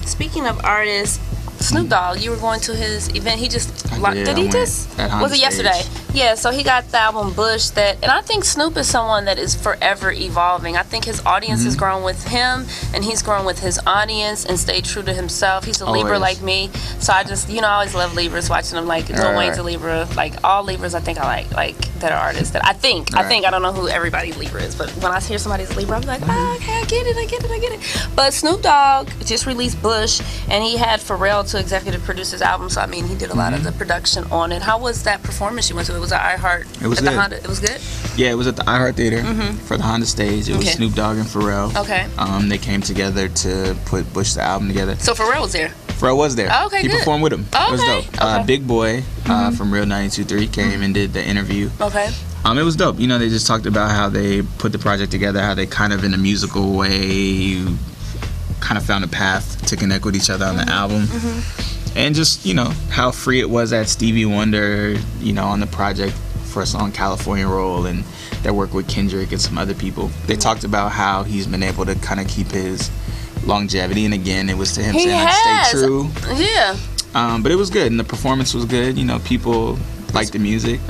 speaking of artists, Snoop Dogg, you were going to his event. He just
I did.
did
I
he
went
just
at Honda
was it yesterday?
Stage.
Yeah, so he got the album Bush that, and I think Snoop is someone that is forever evolving. I think his audience has grown with him, and he's grown with his audience and stayed true to himself. He's a Libra
Always.
like me, so I just, I always love Libras, watching them. Like Lil
Right,
Wayne's a
right.
Libra, like all Libras. I think I like that are artists that I think I don't know who everybody's Libra is, but when I hear somebody's Libra, I'm like, okay, I get it. But Snoop Dogg just released Bush, and he had Pharrell to executive produce his album. So I mean, he did a lot of the production on it. How was that performance you went to? It was at iHeart.
It was
at the
good.
Honda. It was good.
Yeah, it was at the iHeart Theater for the Honda stage. It was
Okay.
Snoop Dogg and Pharrell.
Okay.
They came together to put Bush the album together.
So Pharrell was there.
Pharrell was there.
Oh, okay,
he
good.
performed with him. It was
Okay,
dope.
okay.
Big Boy from Real 92.3 came and did the interview.
Okay.
It was dope. They just talked about how they put the project together, how they kind of in a musical way kind of found a path to connect with each other on the album. And just, how free it was at Stevie Wonder, on the project for a song California Roll, and their work with Kendrick and some other people. They talked about how he's been able to kind of keep his longevity, and again, it was to him
He
saying,
has.
stay true.
Yeah.
But it was good, and the performance was good. People liked the music,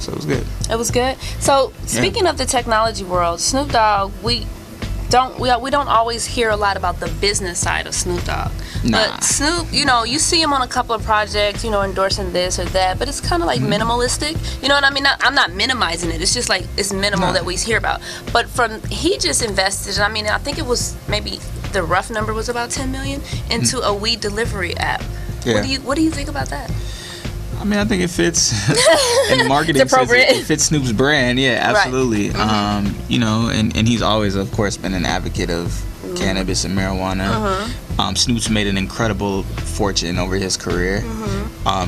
so it was good.
It was good. So speaking of the technology world, Snoop Dogg, we don't always hear a lot about the business side of Snoop Dogg.
Nah.
But Snoop, you see him on a couple of projects, endorsing this or that, but it's kind of like minimalistic. You know what I mean? I'm not minimizing it. It's just like it's minimal
Nah.
that we hear about. But he just invested. I mean, I think it was maybe the rough number was about 10 million into a weed delivery app.
Yeah.
What do you think about that?
I think it fits in the marketing
It's
sense.
appropriate.
It fits Snoop's brand. Yeah, absolutely.
Right.
And he's always, of course, been an advocate of cannabis and marijuana. Snoop's made an incredible fortune over his career.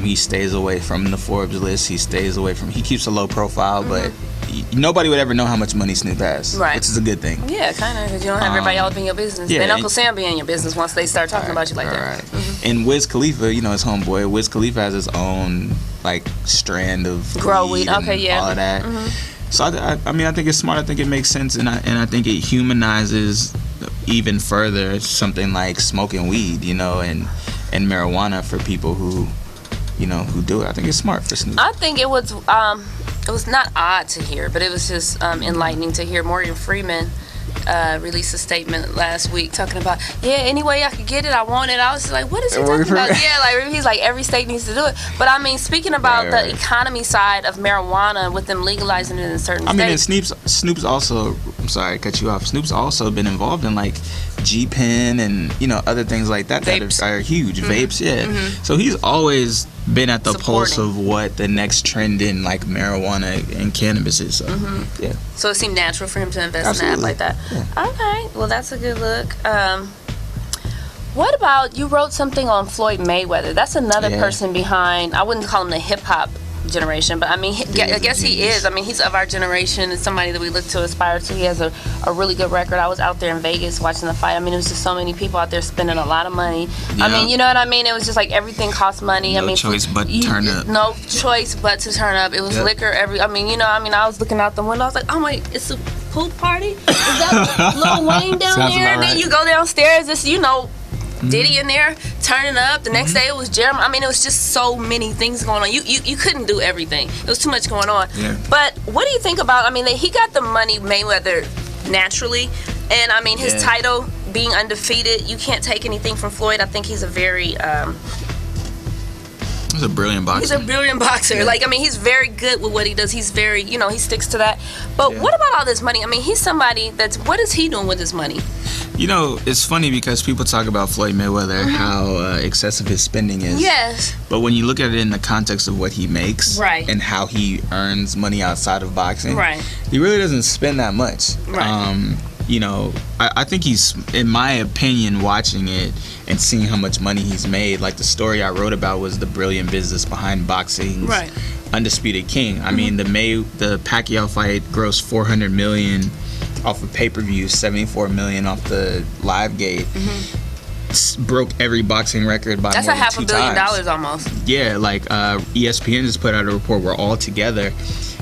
He stays away from the Forbes list. He keeps a low profile, but nobody would ever know how much money Snoop has,
Right.
which is a good thing.
Yeah, kind of, because you don't have everybody else in your business.
yeah,
Then Uncle
and-
Sam be in your business once they start talking about you like that.
Right. And Wiz Khalifa, his homeboy, Wiz Khalifa has his own like strand of
Grow weed.
and
Okay, yeah.
all of that. So I mean, I think it's smart. I think it makes sense, and I think it humanizes even further something like smoking weed, and marijuana for people who do it. I think it's smart for Snoop.
I think it was not odd to hear, but it was just enlightening to hear Morgan Freeman released a statement last week talking about, any way I could get it, I want it. I was just like, what is he talking about? Yeah, like he's like, every state needs to do it. But I mean, speaking about the economy side of marijuana with them legalizing it in certain states.
I mean, and Snoop's also, I'm sorry to cut you off, Snoop's also been involved in like G-Pen and, other things like that
Vapes.
that are huge. Vapes, yeah. So he's always been at the pulse of what the next trend in like marijuana and cannabis is. So, yeah.
So it seemed natural for him to invest in an app like that.
Yeah.
Okay, well that's a good look. What about, you wrote something on Floyd Mayweather? That's another person behind, I wouldn't call him the hip hop generation, but I mean, I guess he is. I mean, he's of our generation and somebody that we look to aspire to. He has a really good record. I was out there in Vegas watching the fight. I mean, it was just so many people out there spending a lot of money.
Yeah.
I mean, you know what I mean? It was just like everything cost money.
No choice but to turn up.
No choice but to turn up. It was liquor I was looking out the window. I was like, oh my, it's a pool party? Is that Lil Wayne down
Sounds
there?
about
And then
right.
you go downstairs, it's, Diddy in there turning up. The next day it was Jeremy. I mean, it was just so many things going on. You couldn't do everything. It was too much going on.
Yeah.
But what do you think about, I mean, he got the money, Mayweather, naturally. And I mean, his title being undefeated, you can't take anything from Floyd. I think he's a very
He's a brilliant boxer.
he's a brilliant boxer.
Yeah.
Like, I mean, he's very good with what he does. He's very, he sticks to that. But what about all this money? I mean, he's somebody what is he doing with his money?
It's funny because people talk about Floyd Mayweather, how excessive his spending is.
Yes.
But when you look at it in the context of what he makes
Right.
and how he earns money outside of boxing,
Right.
he really doesn't spend that much.
Right.
I think he's, in my opinion, watching it and seeing how much money he's made, like the story I wrote about was the brilliant business behind boxing's
Right.
Undisputed King. I mean, the Pacquiao fight grossed $400 million off of pay-per-view, $74 million off the live gate. Broke every boxing record by
That's
more
a
than
$500
2
million
times.
almost.
Yeah, like ESPN just put out a report where all together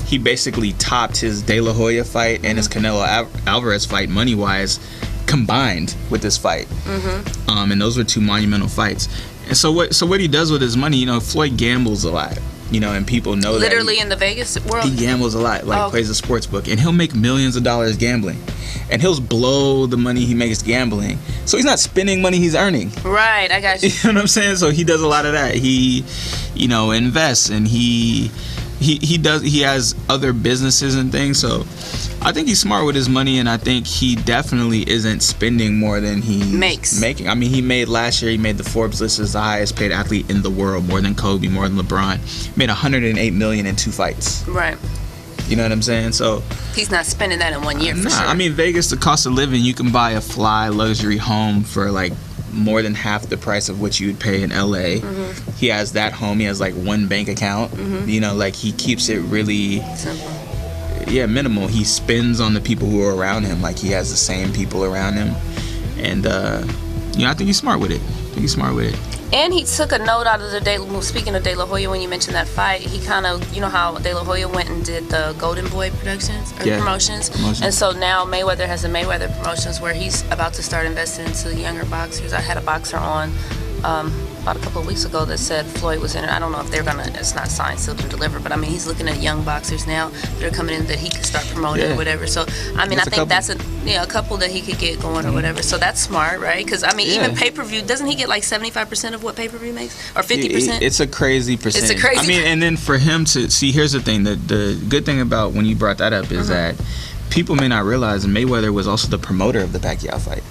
he basically topped his De La Hoya fight and his Canelo Alvarez fight money-wise combined with this fight. And those were two monumental fights. And so what he does with his money, Floyd gambles a lot. And people know
Literally
that
in the Vegas world.
he gambles a lot, plays a sports book, and he'll make millions of dollars gambling, and he'll blow the money he makes gambling. So he's not spending money he's earning.
Right, I got you.
You know what I'm saying? So he does a lot of that. He, invests, and he has other businesses and things. So I think he's smart with his money, and I think he definitely isn't spending more than he's making. I mean, last year he made the Forbes list as the highest paid athlete in the world, more than Kobe, more than LeBron. Made $108 million in 2 fights.
Right.
You know what I'm saying? So
He's not spending that in 1 year for sure.
I mean, Vegas, the cost of living, you can buy a fly luxury home for like more than half the price of what you would pay in LA. He has that home. He has like one bank account. Like he keeps it really
Simple.
minimal. He spends on the people who are around him. Like he has the same people around him, and I think he's smart with it.
And he took a note out of speaking of De La Hoya, when you mentioned that fight, he kind of, how De La Hoya went and did the Golden Boy promotions. And so now Mayweather has the Mayweather promotions where he's about to start investing into the younger boxers. I had a boxer on about a couple of weeks ago that said Floyd was in it. I don't know if they're gonna, it's not signed, sealed, and delivered, but I mean, he's looking at young boxers now that are coming in that he could start promoting or whatever. So, I mean, I think that's a couple that he could get going or whatever. So that's smart, right? Because, I mean, even pay-per-view, doesn't he get like 75% of what pay-per-view makes? Or 50%?
It's a crazy percentage.
It's a crazy
I mean, and then for him to, see, here's the thing, the good thing about when you brought that up is that people may not realize Mayweather was also the promoter of the Pacquiao fight.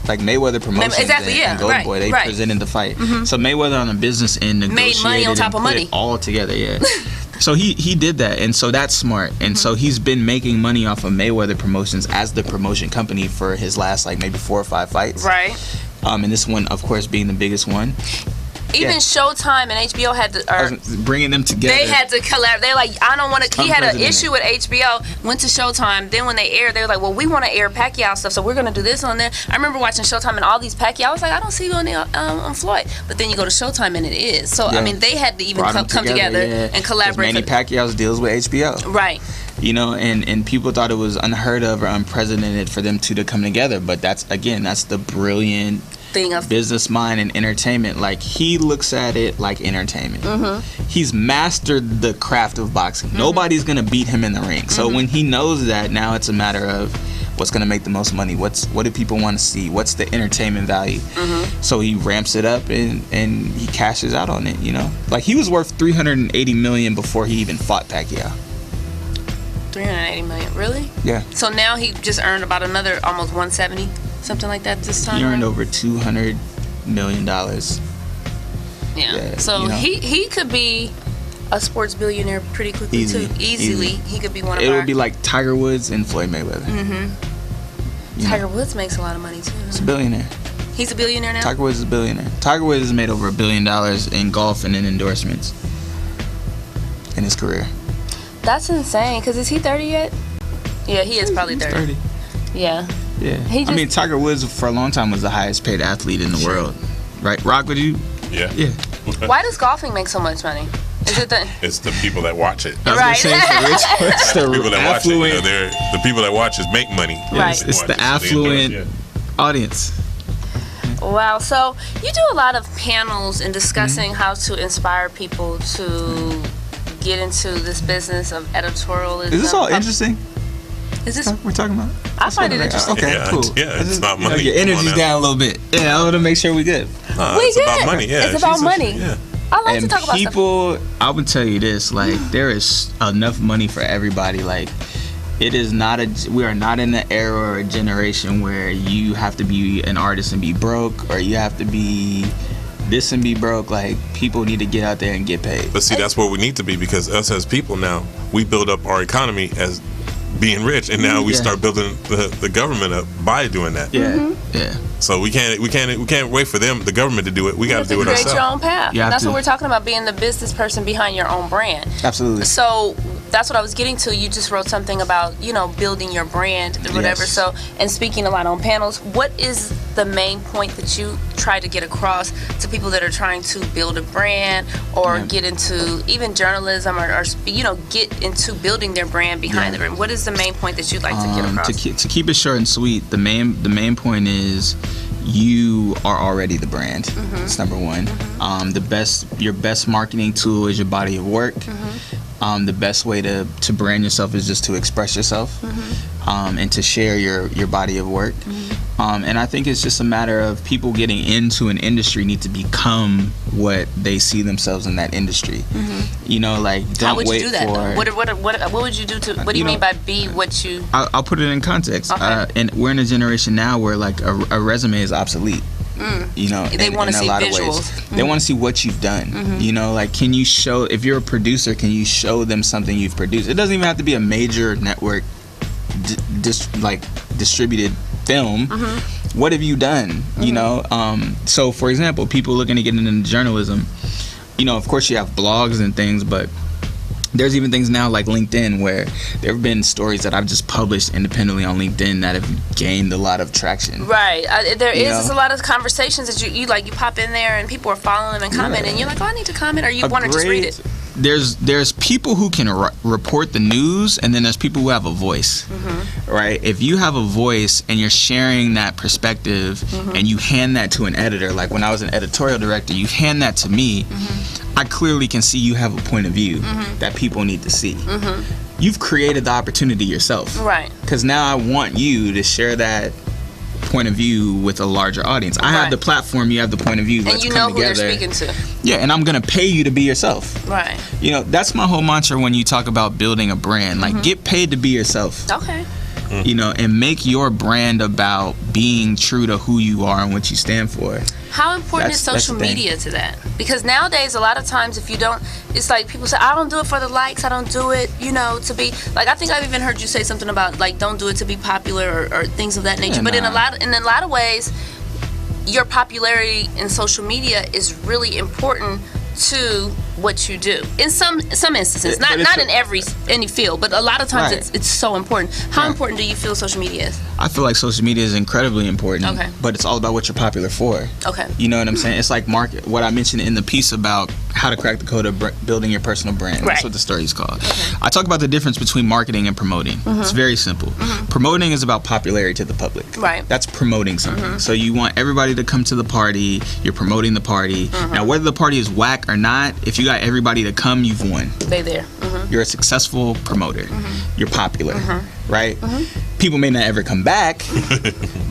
Like Mayweather Promotions and Golden Boy, they presented the fight. So Mayweather on the business end
made money on top of money
all together. So he did that, and so that's smart. And so he's been making money off of Mayweather Promotions as the promotion company for his last like maybe 4 or 5 fights.
Right.
And this one, of course, being the biggest one.
Even
Yeah.
Showtime and HBO had to.
Bringing them together.
They had to collab. They're like, I don't want to. He had an
Unprecedented.
issue with HBO. Went to Showtime. Then when they aired, they were like, well, we want to air Pacquiao stuff, so we're gonna do this on there. I remember watching Showtime and all these Pacquiao. I was like, I don't see you on the on Floyd. But then you go to Showtime and it is. So
Yeah.
I mean, they had to even
Brought them
come together
yeah.
and
'Cause
collaborate.
Manny Pacquiao's deals with HBO.
Right.
You know, and people thought it was unheard of or unprecedented for them two to come together. But that's the brilliant
Thing of
business mind and entertainment. Like, he looks at it like entertainment. He's mastered the craft of boxing. Nobody's gonna beat him in the ring. So when he knows that, now it's a matter of what's gonna make the most money. What do people want to see? What's the entertainment value? So he ramps it up and he cashes out on it. You know, like he was worth $380 million before he even fought Pacquiao.
380 million. Really?
Yeah.
So now he just earned about another almost 170, something like that this time.
He earned
around?
over $200 million.
Yeah. So
you know.
he could be a sports billionaire pretty quickly
Easy,
too. Easily,
easy.
he could be one of
It
our.
would be like Tiger Woods and Floyd Mayweather. You know,
Tiger Woods makes a lot of money too.
he's a billionaire.
He's a billionaire now.
Tiger Woods is a billionaire. Tiger Woods has made over $1 billion in golf and in endorsements in his career.
That's insane. Cause is he 30 yet? Yeah, he is probably
He's
30. Yeah.
Yeah.
He
I
just-
mean, Tiger Woods for a long time was the highest paid athlete in the world. Right? Rock, would you?
Yeah.
Yeah.
Why does golfing make so much money? Is it the
It's the people that watch it.
I was
Right.
gonna say it's the rich, it's the
People that watch it, you know,
affluent
they're the people that watch it make money.
Right.
It's the
Watch it, so they
affluent
endorse,
audience.
Wow. So you do a lot of panels and discussing
Mm-hmm.
how to inspire people to get into this business of editorialism.
Is this all interesting?
Is this?
We're talking about?
I find it interesting.
Okay,
Yeah,
cool.
yeah, it's not
You know,
money.
your
Come on
energy's
now.
down a little bit. Yeah, I want to make sure we good.
Nah,
We
it's about
good.
money. Yeah,
It's about
Jesus,
money.
Yeah.
I like to
And
talk about stuff.
people, I would tell you this: like, there is enough money for everybody. Like, it is not we are not in the era or a generation where you have to be an artist and be broke, or you have to be this and be broke. Like, people need to get out there and get paid.
But see, that's where we need to be, because us as people now, we build up our economy as being rich, and now we
Yeah.
start building the government up by doing that.
Yeah, yeah.
So we can't wait for the government to do it. We got to do it
create your
ourselves.
own path.
You have
That's
to.
what we're talking about, being the business person behind your own brand.
Absolutely.
So that's what I was getting to. You just wrote something about, building your brand or whatever.
Yes.
So, and speaking a lot on panels, what is the main point that you try to get across to people that are trying to build a brand or
Yeah.
get into even journalism or get into building their brand behind the brand? What is the main point that you'd like to get across?
To keep it short and sweet, the main point is you are already the brand. That's number one. Your best marketing tool is your body of work. The best way to brand yourself is just to express yourself and to share your body of work. And I think it's just a matter of people getting into an industry need to become what they see themselves in that industry. Like, don't
How would you
wait
do that?
for.
What would you do to? What do you mean by be what you?
I'll put it in context.
Okay.
And we're in a generation now where like a resume is obsolete.
They
in
wanna
a
see
lot of
visuals.
ways. They want to see what you've done. Like, can you show, if you're a producer, can you show them something you've produced? It doesn't even have to be a major network distributed film. What have you done? So for example, people looking to get into journalism, of course you have blogs and things, but there's even things now like LinkedIn where there have been stories that I've just published independently on LinkedIn that have gained a lot of traction.
Right. There
You
is
know?
just a lot of conversations that you pop in there and people are following them and commenting. And you're like, oh, I need to comment, or you want to just read it.
There's people who can report the news, and then there's people who have a voice, right? If you have a voice and you're sharing that perspective and you hand that to an editor, like when I was an editorial director, you hand that to me, I clearly can see you have a point of view that people need to see. You've created the opportunity yourself.
Right.
Because now I want you to share that point of view with a larger audience. I have
Right.
the platform, you have the point of view.
And
Let's
you
come
know who they're
together.
speaking to.
Yeah, and I'm gonna pay you to be yourself.
Right.
That's my whole mantra when you talk about building a brand. Like, get paid to be yourself.
Okay.
And make your brand about being true to who you are and what you stand for.
How important is
That's
social
the thing.
media to that? Because nowadays, a lot of times, if you don't, it's like people say, I don't do it for the likes. I don't do it, to be like. I think I've even heard you say something about like, don't do it to be popular or things of that nature.
Yeah,
but in a
nah.
lot of ways, your popularity in social media is really important to what you do. In some instances, not in any field, but a lot of times
Right.
it's so important. How
Right.
important do you feel social media is?
I feel like social media is incredibly important.
Okay.
But it's all about what you're popular for.
Okay.
You know what I'm saying? It's like what I mentioned in the piece about how to crack the code of building your personal brand.
Right.
That's what the story is called. I talk about the difference between marketing and promoting. It's very simple. Promoting is about popularity to the public.
Right.
That's promoting something. So you want everybody to come to the party. You're promoting the party. Now, whether the party is whack or not, if you got everybody to come, you've won.
They there.
You're a successful promoter. You're popular, right? People may not ever come back,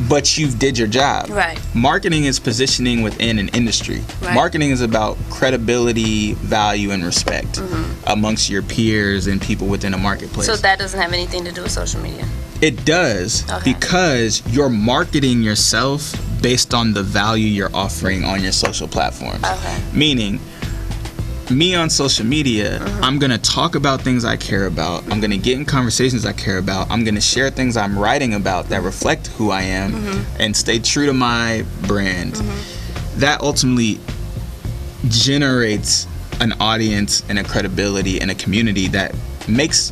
but you did your job.
Right.
Marketing is positioning within an industry.
Right.
Marketing is about credibility, value, and respect amongst your peers and people within a marketplace.
So that doesn't have anything to do with social media.
It does,
Okay.
because you're marketing yourself based on the value you're offering on your social platforms.
Okay.
Meaning, me on social media, I'm gonna talk about things I care about. I'm gonna get in conversations I care about. I'm gonna share things I'm writing about that reflect who I am and stay true to my brand. That ultimately generates an audience and a credibility and a community that makes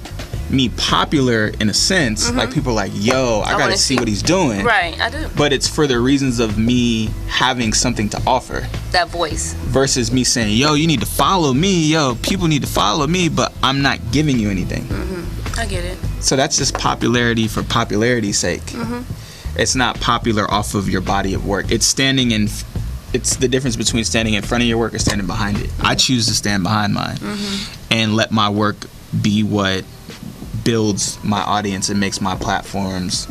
me popular in a sense. Like, people are like, yo, I gotta
wanna
see
see-
what he's doing.
Right, I do.
But it's for the reasons of me having something to offer
That voice.
versus me saying, yo, you need to follow me. Yo, people need to follow me, but I'm not giving you anything.
I get it.
So that's just popularity for popularity's sake. It's not popular off of your body of work. It's it's the difference between standing in front of your work or standing behind it. I choose to stand behind mine and let my work be what builds my audience and makes my platforms,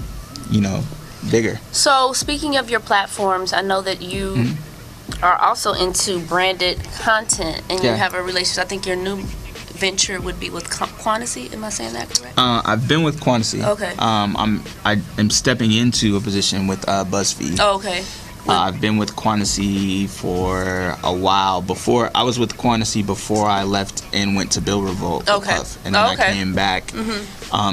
bigger.
So speaking of your platforms, I know that you are also into branded content, and you
Yeah.
have a relationship. I think your new venture would be with Quantity. Am I saying that correct?
I've been with Quantity.
Okay.
I am stepping into a position with BuzzFeed.
Oh, okay.
I've been with Quantity for a while. Before I was with Quantity before I left and went to Build Revolt. with
Okay.
Puff. And then
Okay.
I came back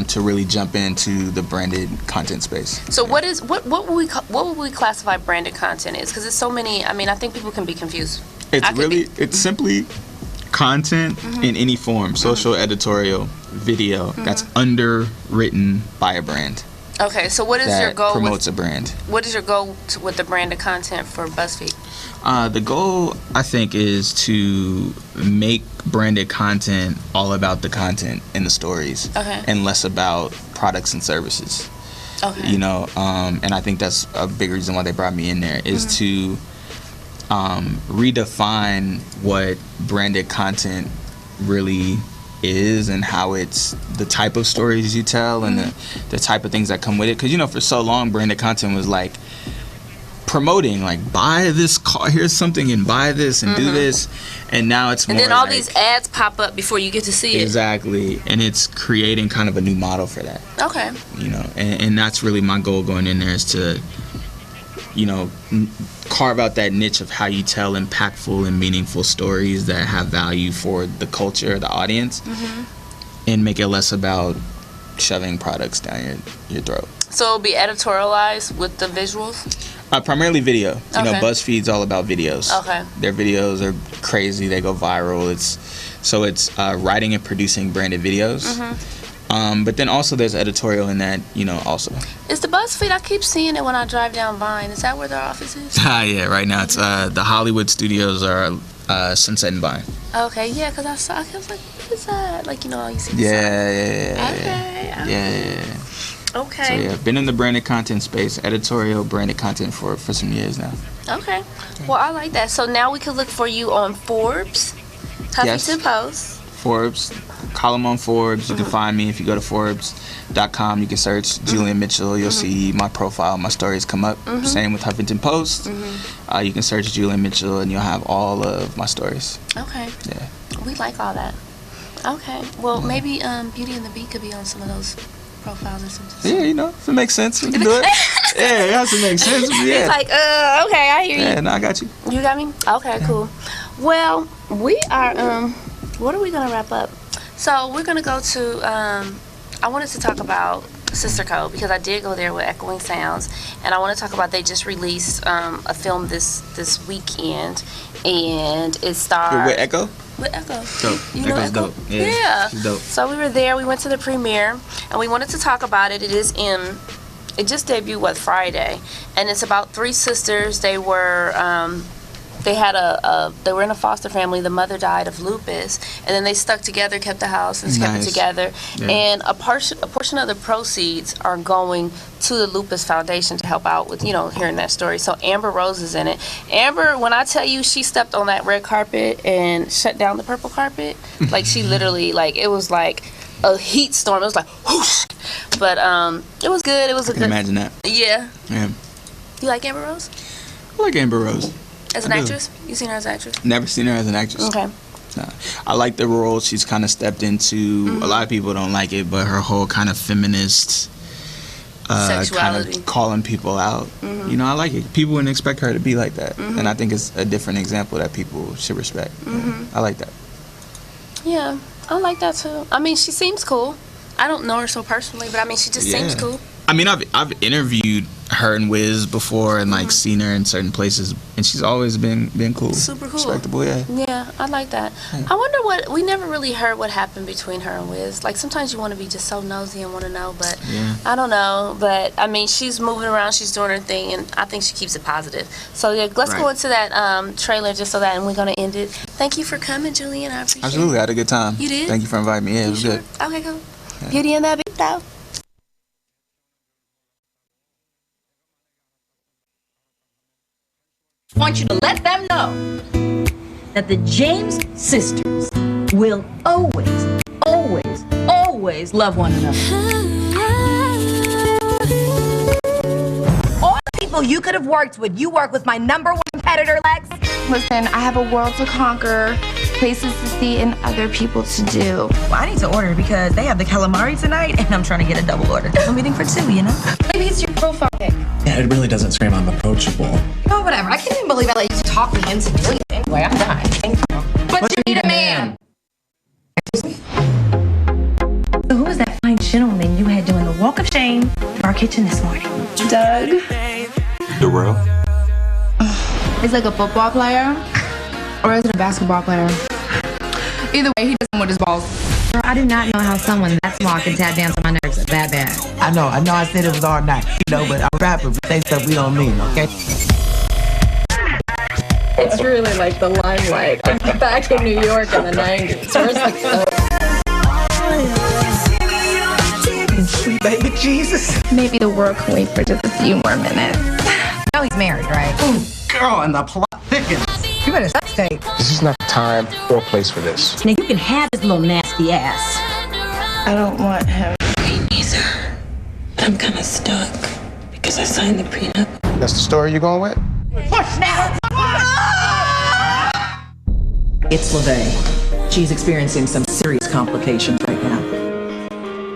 to really jump into the branded content space.
So what would we classify branded content is? Because it's so many. I mean, I think people can be confused.
It's simply content in any form, social, editorial, video, that's underwritten by a brand
Okay. So what is your
that
goal?
promotes a brand.
What is your goal with the branded content for BuzzFeed?
The goal, I think, is to make branded content all about the content and the stories,
Okay.
and less about products and services.
Okay.
And I think that's a big reason why they brought me in there, is to redefine what branded content really is and how it's the type of stories you tell and the type of things that come with it. Because, for so long, branded content was like promoting, like, buy this car, here's something, and buy this and do this. And now it's more
And then all
like,
these ads pop up before you get to see it.
exactly. And it's creating kind of a new model for that.
Okay.
And that's really my goal going in there, is to carve out that niche of how you tell impactful and meaningful stories that have value for the culture, the audience, and make it less about shoving products down your throat.
So it'll be editorialized with the visuals?
Primarily video.
Okay.
BuzzFeed's all about videos.
Okay.
Their videos are crazy. They go viral. It's writing and producing branded videos. But then also there's editorial in that, also.
Is the BuzzFeed? I keep seeing it when I drive down Vine. Is that where their office is?
Yeah, right now it's the Hollywood studios are Sunset and Vine.
Okay, yeah, because I was like, what is that? Like, you see the
Yeah.
Okay. Okay.
So yeah, been in the branded content space, editorial branded content for some years now.
Okay. Well, I like that. So now we can look for you on Forbes, Huffington Post.
Forbes, column on Forbes. You can find me if you go to Forbes.com. You can search Julian Mitchell. You'll see my profile, my stories come up. Same with Huffington Post. You can search Julian Mitchell and you'll have all of my stories.
Okay.
Yeah.
We like all that. Okay. Well, maybe Beauty and the Beat could be on some of those profiles or something.
Yeah, if it makes sense, we can do it. Yeah, it has to make sense. Yeah.
He's like, okay, I hear you.
Yeah, no, I got you.
You got me? Okay, cool. Well, we are, what are we going to wrap up? So we're going to go to, I wanted to talk about Sister Code because I did go there with Echoing Sounds, and I want to talk about they just released a film this weekend, and it stars...
With Echo?
With Echo.
Dope.
You know
Echo's
Echo?
dope. Yeah. She's dope.
So we were there, we went to the premiere, and we wanted to talk about it. It just debuted, Friday, and it's about three sisters. They were... they were in a foster family. The mother died of lupus, and then they stuck together, kept the house, and kept it together. Yeah. And a portion of the proceeds are going to the Lupus Foundation to help out with, hearing that story. So Amber Rose is in it. Amber, when I tell you she stepped on that red carpet and shut down the purple carpet, like she literally, it was like a heat storm. It was like whoosh. But it was good. It was a good.
Imagine that.
Yeah.
Yeah.
You like Amber Rose?
I like Amber Rose.
As an actress? You seen her as an actress?
Never seen her as an actress.
Okay.
No. I like the role she's kind of stepped into. A lot of people don't like it, but her whole kind of feminist
sexuality,
kind of calling people out. I like it. People wouldn't expect her to be like that, and I think it's a different example that people should respect. I like that.
Yeah, I like that too. I mean, she seems cool. I don't know her so personally, but I mean, she just seems cool.
I mean, I've interviewed her and Wiz before and seen her in certain places, and she's always been cool,
super cool,
respectable.
Yeah, I like that. Yeah. I wonder we never really heard what happened between her and Wiz. Like sometimes you want to be just so nosy and want to know, but I don't know. But I mean, she's moving around, she's doing her thing, and I think she keeps it positive. So yeah, let's go into that trailer just so that, and we're gonna end it. Thank you for coming, Julian. I appreciate it.
Absolutely, I had a good time.
You did?
Thank you for inviting me. Yeah, it was good.
Okay, cool. Yeah. Beauty and that big though.
I want you to let them know that the James sisters will always, always, always love one another. All the people you could have worked with, you work with my #1 competitor, Lex.
Listen, I have a world to conquer, places to see, and other people to do.
Well, I need to order because they have the calamari tonight, and I'm trying to get a double order. I'm eating for two,
Maybe it's your profile pic.
Yeah, it really doesn't scream I'm approachable.
Oh, whatever. I can't even believe I let you talk me into doing it. Anyway, I'm done. Thank you. But you need a man.
So who was that fine gentleman you had doing the walk of shame to our kitchen this morning?
Doug.
Darrell.
He's like a football player, or is it a basketball player? Either way, he does with his balls.
Girl, I do not know how someone that smart can tap dance on my nerves that bad.
I know I said it was all night, but I'm a rapper, but they stuff we don't mean, okay?
It's really like the limelight. I'm back in New York in the 90s. Where's
Sweet baby Jesus.
Maybe the world can wait for just a few more minutes.
No, he's married, right?
Ooh, girl, and the plot thickens.
You better sex tape.
This is not the time or place for this.
Now you can have his little nasty ass.
I don't want him.
Me neither. But I'm kind of stuck because I signed the prenup.
That's the story you're going with?
Push now!
It's LaVey. She's experiencing some serious complications right now.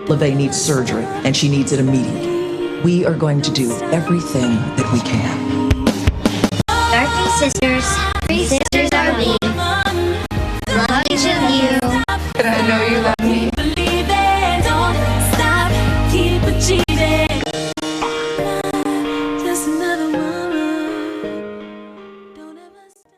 LaVey needs surgery, and she needs it immediately. We are going to do everything that we can.
Darky sisters, three sisters are we. Love each of you.
And I know you love me.
Believe it, don't stop, keep achieving. Just another woman. Don't ever stop.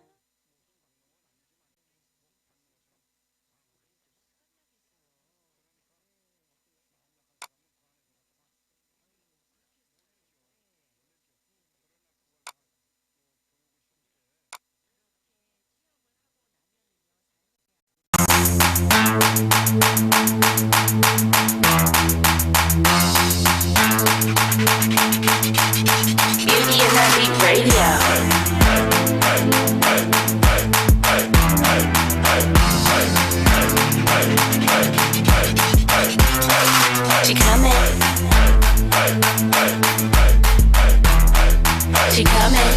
Beauty and that beat radio. She coming. She coming.